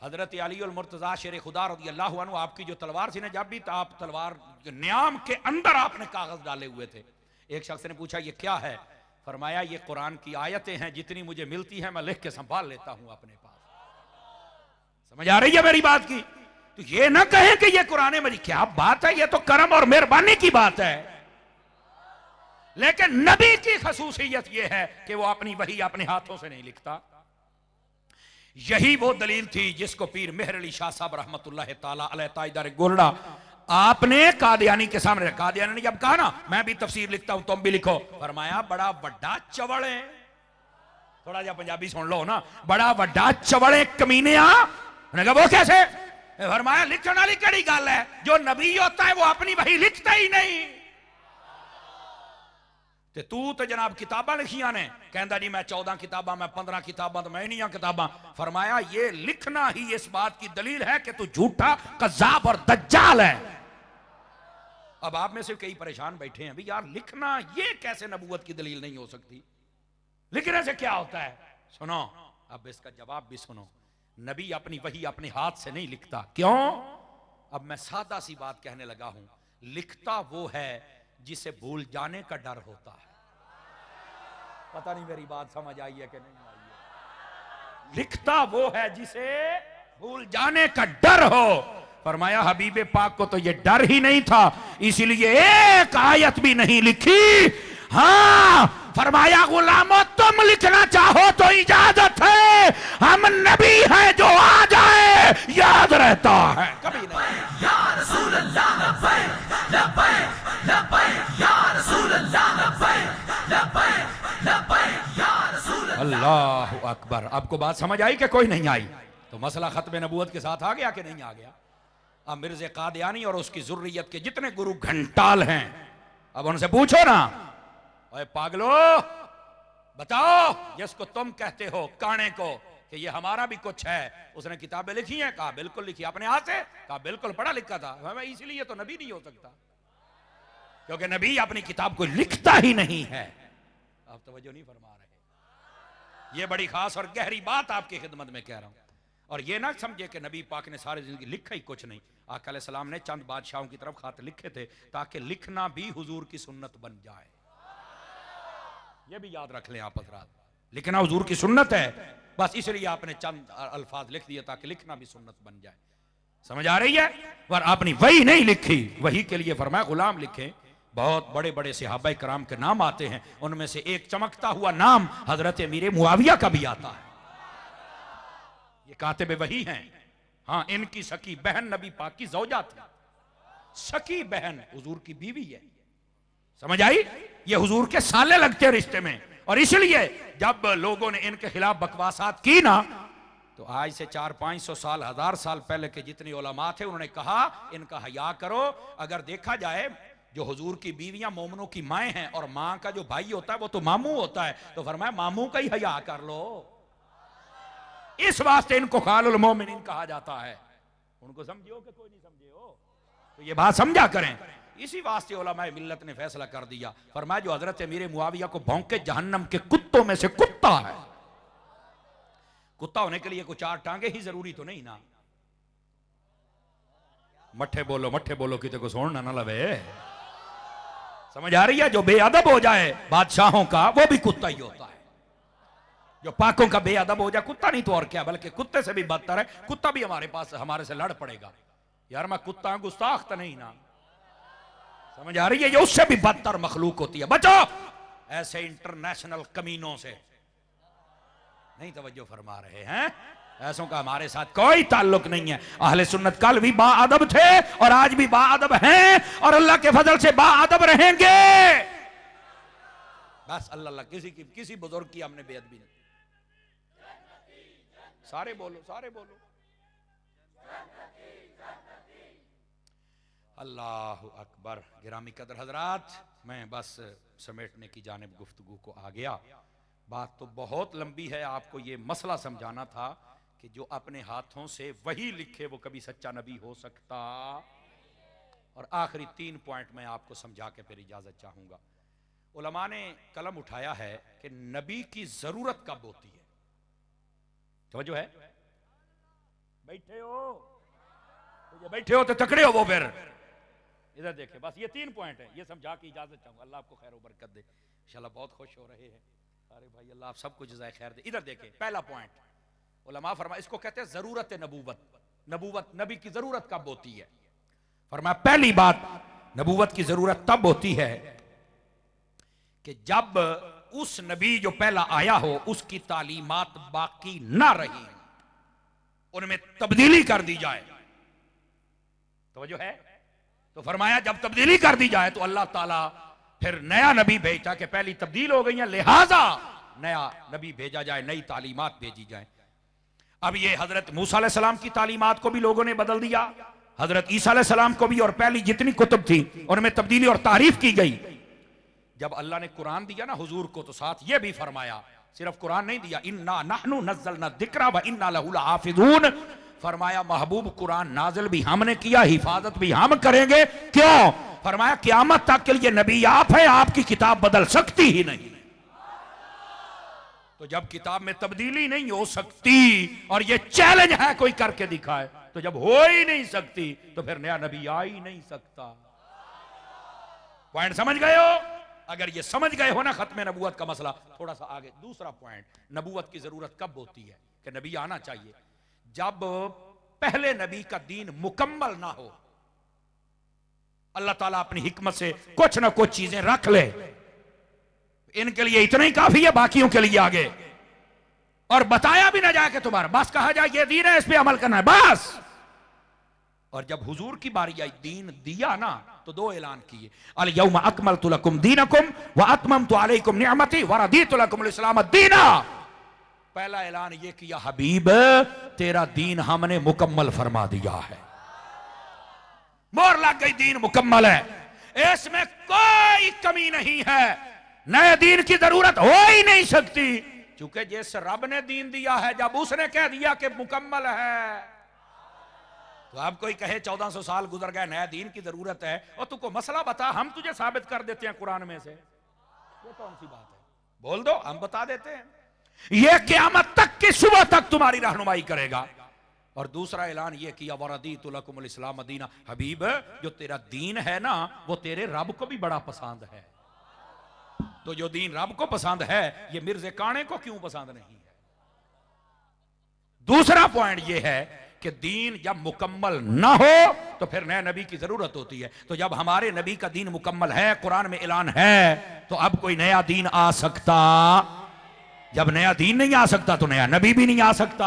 हजरत अली और मुर्तजा शेर खुदा रज़ी अल्लाह अन्हु, आपकी जो तलवार थी ना, जब भी आप तलवार न्याम के अंदर आपने कागज डाले हुए थे। एक शख्स ने पूछा ये क्या है? फरमाया ये कुरान की आयतें हैं, जितनी मुझे मिलती है मैं लिख के संभाल लेता हूं अपने पास। समझ आ रही है मेरी बात की? तो ये ना कहें कि ये कुरान मजीद, क्या बात है, ये तो करम और मेहरबानी की बात है। लेकिन नबी की खसूसियत यह है कि वो अपनी वही अपने हाथों से नहीं लिखता। यही वो दलील थी जिसको पीर मेहर अली शाह साहब रहमतुल्लाह ताला अलैह ताइदार गोरडा आपने कादियानी के सामने, कादियानी ने जब कहा ना मैं भी तफसीर लिखता हूं तुम भी लिखो, फरमाया बड़ा वड्डा चवड़ है। थोड़ा जा पंजाबी सुन लो ना, बड़ा वड्डा चवड़ है कमीनिया। मैंने कहा वो कैसे? फरमाया लिखने वाली कड़ी गल है, जो नबी होता है वो अपनी वही लिखता ही नहीं। ते तू तो जनाब किताबां लिखियां ने, कहता जी मैं 14 किताबां, मैं 15 किताबां, तो मैं नहीं किताबां। फरमाया ये लिखना ही इस बात की दलील है कि तू झूठा कज़्ज़ाब और दज्जाल है। अब आप में से कई परेशान बैठे हैं, भाई यार लिखना ये कैसे नबूवत की दलील नहीं हो सकती? लिखने से क्या होता है? सुनो, अब इसका जवाब भी सुनो। नबी अपनी वही अपने हाथ से नहीं लिखता। क्यों? अब मैं सादा सी बात कहने लगा हूं। लिखता वो है जिसे भूल जाने का डर होता है। पता नहीं मेरी बात समझ आई है कि नहीं आई है? लिखता वो है जिसे भूल जाने का डर हो। फरमाया हबीबे पाक को तो ये डर ही नहीं था, इसीलिए एक आयत भी नहीं लिखी। हाँ, फरमाया गुलामों तुम लिखना चाहो तो इजाजत है, हम नबी हैं जो आ जाए याद रहता है, कभी नहीं। या रसूल अल्लाह लब्बैक लब्बैक लब्बैक या रसूल अल्लाह लब्बैक लब्बैक लब्बैक या रसूल अल्लाह अकबर। आपको बात समझ आई कि कोई नहीं आई? तो मसला खत्म नबूवत के साथ आ गया कि नहीं आ गया? अब मिर्ज़ा कादियानी और उसकी जुर्रियत के जितने गुरु घंटाल हैं, अब उनसे पूछो ना, ओए पागलो बताओ जिसको तुम कहते हो काने को कि ये हमारा भी कुछ है, उसने किताबें लिखी हैं? कहा बिल्कुल लिखी। अपने हाथ से? कहा बिल्कुल पढ़ा लिखा था। इसलिए तो नबी नहीं हो सकता, क्योंकि नबी अपनी किताब को लिखता ही नहीं है। आप तवज्जो नहीं फरमा रहे। ये बड़ी खास और गहरी बात आपकी खिदमत में कह रहा हूं। और ये ना समझे कि नबी पाक ने सारी जिंदगी लिखा ही कुछ नहीं। आका अलैहिस्सलाम ने चंद बादशाहों की तरफ खत लिखे थे ताकि लिखना भी हुजूर की सुन्नत बन जाए। ये भी याद रख लें आप हज़रात, लिखना हुजूर की सुन्नत है, बस इसलिए आपने चंद अल्फाज लिख दिए ताकि लिखना भी सुन्नत बन जाए। समझ आ रही है? पर आपने वही नहीं लिखी। वही के लिए फरमाया गुलाम लिखे। बहुत बड़े बड़े सहाबा कराम के नाम आते हैं, उनमें से एक चमकता हुआ नाम हजरत अमीर मुआविया का भी आता है। ये कातिब वही हैं। हाँ, इनकी सकी बहन नबी पाक की ज़ौजा थी। सकी बहन हुजूर की बीवी है। समझ आई? ये हुजूर के साले लगते रिश्ते में। और इसलिए जब लोगों ने इनके खिलाफ बकवासात की ना, तो आज से 400-500 साल 1000 साल पहले के जितने उलमा थे उन्होंने कहा इनका हया करो। अगर देखा जाए जो हुजूर की बीवियां मोमनों की माएँ हैं और माँ का जो भाई होता है वो तो मामू होता है, तो फरमाया मामू का ही हया कर लो। इस वास्ते इनको खालुल मोमिनीन कहा जाता है। उनको समझियो कि कोई नहीं समझे हो, तो ये बात समझा करें। इसी वास्ते उलमाए मिल्लत ने फैसला कर दिया, फरमाया जो हजरत अमीर मुआविया को भौंके जहन्नम के कुत्तों में से कुत्ता है। कुत्ता होने के लिए कुछ 4 टांगे ही जरूरी तो नहीं ना। मट्ठे बोलो किते को सोना ना लवे। समझ आ रही है? जो बेअदब हो जाए बादशाहों का वो भी कुत्ता ही होता है। जो पाकों का बेअदब हो जाए, कुत्ता नहीं तो और क्या, बल्कि कुत्ते से भी बदतर है। कुत्ता भी हमारे पास हमारे से लड़ पड़ेगा। यार मैं कुत्ता गुस्ताख तो नहीं ना। समझ आ रही है? ये उससे भी बदतर मखलूक होती है। बचो ऐसे इंटरनेशनल कमीनों से। नहीं तवज्जो फरमा रहे हैं। ऐसों का हमारे साथ कोई ताल्लुक नहीं है। अहले सुन्नत कल भी बाअदब थे और आज भी बाअदब हैं और अल्लाह के फजल से बाअदब रहेंगे। बस अल्लाह किसी बुजुर्ग की हमने बेअदबी नहीं। सारे बोलो, सारे बोलो अल्लाहु अकबर। गिरामी कदर हजरात, मैं बस समेटने की जानिब गुफ्तगू को आ गया। बात तो बहुत लंबी है। आपको ये मसला समझाना था कि जो अपने हाथों से वही लिखे वो कभी सच्चा नबी हो सकता। और आखिरी 3 पॉइंट मैं आपको समझा के फिर इजाजत चाहूंगा। उलमा ने कलम उठाया है कि नबी की जरूरत कब होती है। समझो है, बैठे हो तो तकड़े हो वो। फिर इधर देखे, बस ये 3 पॉइंट है, ये समझा के इजाजत चाहूंगा। अल्लाह आपको खैर बरकत दे। इंशाल्लाह बहुत खुश हो रहे हैं। अरे भाई अल्लाह आप सबको जज़ाए खैर दे। इधर देखे, पहला पॉइंट उलमा फरमा, इसको कहते हैं जरूरत नबूवत। नबूवत, नबी की जरूरत कब होती है। फरमाया पहली बात, नबूवत की जरूरत तब होती है कि जब उस नबी जो पहला आया हो उसकी तालीमात बाकी ना रही, उनमें तब्दीली कर दी जाए। तो जो है, तो फरमाया जब तब्दीली कर दी जाए तो अल्लाह ताला फिर नया नबी भेजा कि पहली तब्दील हो गई है, लिहाजा नया नबी भेजा जाए, नई तालीमात भेजी जाए। अब ये हजरत मूसा अलैहि सलाम की तालीमात को भी लोगों ने बदल दिया, हजरत ईसा अलैहि सलाम को भी, और पहली जितनी कुतुब थी उनमें तब्दीली और तारीफ की गई। जब अल्लाह ने कुरान दिया ना हुजूर को, तो साथ ये भी फरमाया, सिर्फ कुरान नहीं दिया, इन्ना नहनु नज़्ज़लना ज़िक्रा व इन्ना लहु लहाफ़िज़ून। फरमाया महबूब कुरान नाजिल भी हमने किया, हिफाजत भी हम करेंगे। क्यों? फरमाया क़यामत तक के लिए नबी आप है, आपकी किताब बदल सकती ही नहीं। तो जब किताब में तब्दीली नहीं हो सकती और ये चैलेंज है कोई करके दिखाए, तो जब हो ही नहीं सकती तो फिर नया नबी आ ही नहीं सकता। पॉइंट समझ गए हो? अगर ये समझ गए हो ना खत्म नबूवत का मसला। थोड़ा सा आगे दूसरा पॉइंट, नबूवत की जरूरत कब होती है कि नबी आना चाहिए। जब पहले नबी का दीन मुकम्मल ना हो, अल्लाह ताला अपनी हिकमत से कुछ ना कुछ चीजें रख ले, इनके लिए इतना ही काफी है, बाकियों के लिए आगे, और बताया भी ना जाए कि तुम्हारा, बस कहा जाए ये दीन है, इस पे अमल करना है बस। और जब हुजूर की बारी आई, दीन दिया ना, तो 2 ऐलान किए, अल यौम अकमलतु लकुम दीनकुम व अतममतु अलैकुम निअमती व रदीतु लकुमुल इस्लाम दीना। पहला ऐलान ये किया, हबीब तेरा दीन हमने मुकम्मल फरमा दिया है, मोहर लग गई, दीन मुकम्मल है, इसमें कोई कमी नहीं है, नए दीन की जरूरत हो ही नहीं सकती। क्योंकि जिस रब ने दीन दिया है, जब उसने कह दिया कि मुकम्मल है, तो अब कोई कहे 1400 साल गुजर गए, नया दीन की जरूरत है, और तुमको मसला बता, हम तुझे साबित कर देते हैं कुरान में से। ये कौन सी बात है? बोल दो, हम बता देते हैं। ये क़यामत तक की सुबह तक तुम्हारी रहनुमाई करेगा। और दूसरा ऐलान ये किया, वरदीतु लकुमुल इस्लाम दीना, हबीब जो तेरा दीन है ना, वो तेरे रब को भी बड़ा पसंद है। तो जो दीन रब को पसंद है, ये मिर्ज़े काणे को क्यों पसंद नहीं है? दूसरा पॉइंट ये है कि दीन जब मुकम्मल ना हो तो फिर नए नबी की जरूरत होती है। तो जब हमारे नबी का दीन मुकम्मल है, कुरान में ऐलान है, तो अब कोई नया दीन आ सकता। जब नया दीन नहीं आ सकता तो नया नबी भी नहीं आ सकता।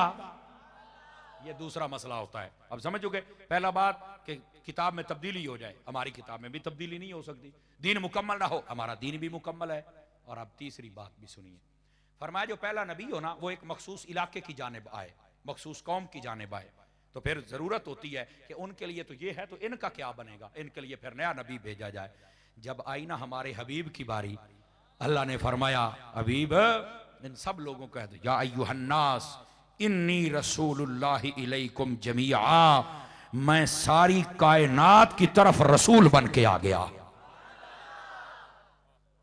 ये दूसरा मसला होता है। अब समझोगे, पहला बात कि किताब में तब्दीली हो जाए, हमारी किताब में भी तब्दीली नहीं हो सकती, दीन मुकम्मल ना हो, हमारा दीन भी मुकम्मल है। और अब तीसरी बात भी सुनिए, फरमाया जो पहला नबी हो ना, वो एक मखसूस इलाके की जानिब आए, मखसूस कौम की जानिब आए, तो फिर जरूरत होती है कि उनके लिए तो ये है, तो इनका क्या बनेगा, इनके लिए फिर नया नबी भेजा जाए। जब आई ना हमारे हबीब की बारी, अल्लाह ने फरमाया, हबीब इन सब लोगों को कह दो, या अय्युहन्नास इन्नी रसूलुल्लाहि इलैकुम जमीआ, मैं सारी कायनात की तरफ रसूल बन के आ गया।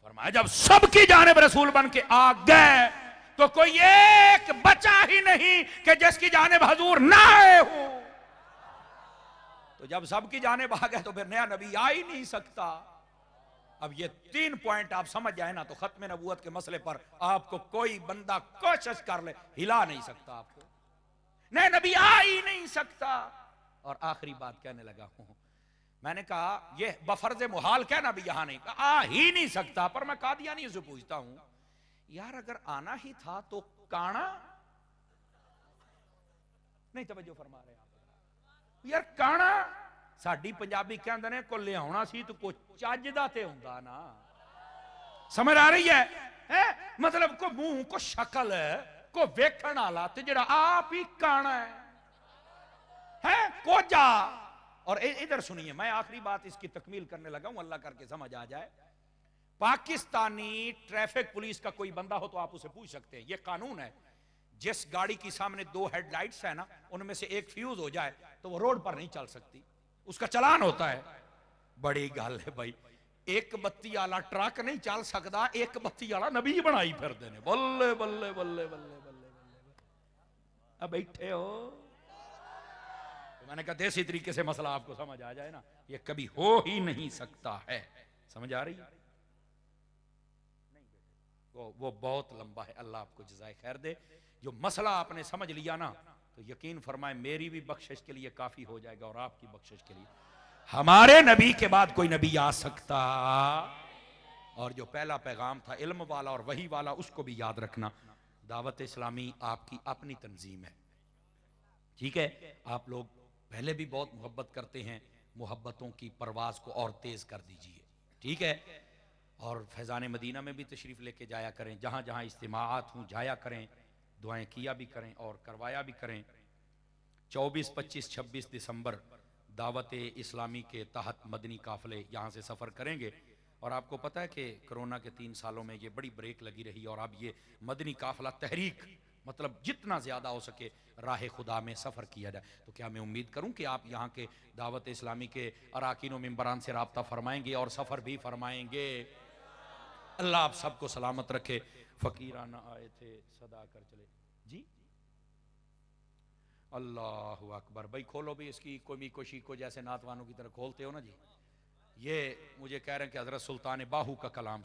फरमाया जब सबकी जानिब रसूल बन के आ गए, तो कोई एक बचा ही नहीं कि जिसकी जानिब हजूर ना आए हो। तो जब सबकी जानिब आ गए तो फिर नया नबी आ ही नहीं सकता। अब ये 3 पॉइंट आप समझ जाए ना, तो खत्म नबूवत के मसले पर आपको कोई बंदा कोशिश कर ले, हिला नहीं सकता, आपको नया नबी आ ही नहीं सकता। और आखिरी बात कहने लगा हूं, मैंने कहा ये बफर्ज मुहाल कहना भी यहां नहीं, आ ही नहीं सकता। पर मैं कादियानी से पूछता हूं, यार अगर आना ही था तो काना नहीं तवज्जो फरमा रहे आप यार। काना साडी पंजाबी कहंदे ने को लियाउणा सी तो को चज दा ते हुंदा ना। समझ आ रही है? मतलब को मुंह को शक्ल को वेखण वाला ते जेड़ा आप ही काना है कोजा। और इधर सुनिए, मैं आखिरी बात इसकी तकमील करने लगा हूं, अल्लाह करके समझ आ जाए। पाकिस्तानी ट्रैफिक पुलिस का कोई बंदा हो तो आप उसे पूछ सकते हैं, यह कानून है, जिस गाड़ी की सामने 2 हेडलाइट्स है ना, उनमें से एक फ्यूज हो जाए तो वो रोड पर नहीं चल सकती, उसका चालान होता है। बड़ी गल है भाई, एक बत्ती वाला ट्रक नहीं चल सकता, एक बत्ती वाला नबी बनाई फिर देने। बल्ले बल्ले बल्ले बल्ले बल्ले अब बैठे हो तो मैंने कहा देसी तरीके से मसला आपको समझ आ जाए ना, ये कभी हो ही नहीं सकता है। समझ आ रही है? वो बहुत लंबा है, अल्लाह आपको जज़ाए खैर दे। जो मसला आपने समझ लिया ना, तो यकीन फरमाए मेरी भी बख्शिश के लिए काफी हो जाएगा और आपकी बख्शिश के लिए। हमारे नबी के बाद कोई नबी आ सकता, और जो पहला पैगाम था इल्म वाला और वही वाला, उसको भी याद रखना। दावत इस्लामी आपकी अपनी तंजीम है, ठीक है? आप लोग पहले भी बहुत मोहब्बत करते हैं, मोहब्बतों की परवाज को और तेज कर दीजिए, ठीक है? और फैज़ान मदीना में भी तशरीफ़ लेके जाया करें, जहाँ जहाँ इज्तिमाआत हों जाया करें, दुआएं किया भी करें और करवाया भी करें। 24, 25, 26 दिसंबर दावत इस्लामी के तहत मदनी काफ़िले यहाँ से सफ़र करेंगे। और आपको पता है कि कोरोना के 3 सालों में ये बड़ी ब्रेक लगी रही, और अब ये मदनी काफ़िला तहरीक, मतलब जितना ज़्यादा हो सके राह खुदा में सफ़र किया जाए। तो क्या मैं उम्मीद करूं कि आप यहाँ के दावत इस्लामी के अराकीन व मेंबरान से राब्ता फरमाएंगे और सफ़र भी फरमाएंगे। अल्लाह आप सबको सलामत रखे। फ़कीराना आए थे सदा कर चले जी। अल्लाह अकबर। भाई खोलो भी इसकी कोमी कोशी को, जैसे नातवानों की तरह खोलते हो ना जी। ये मुझे कह रहे हैं कि हज़रत सुल्तान बाहू का कलाम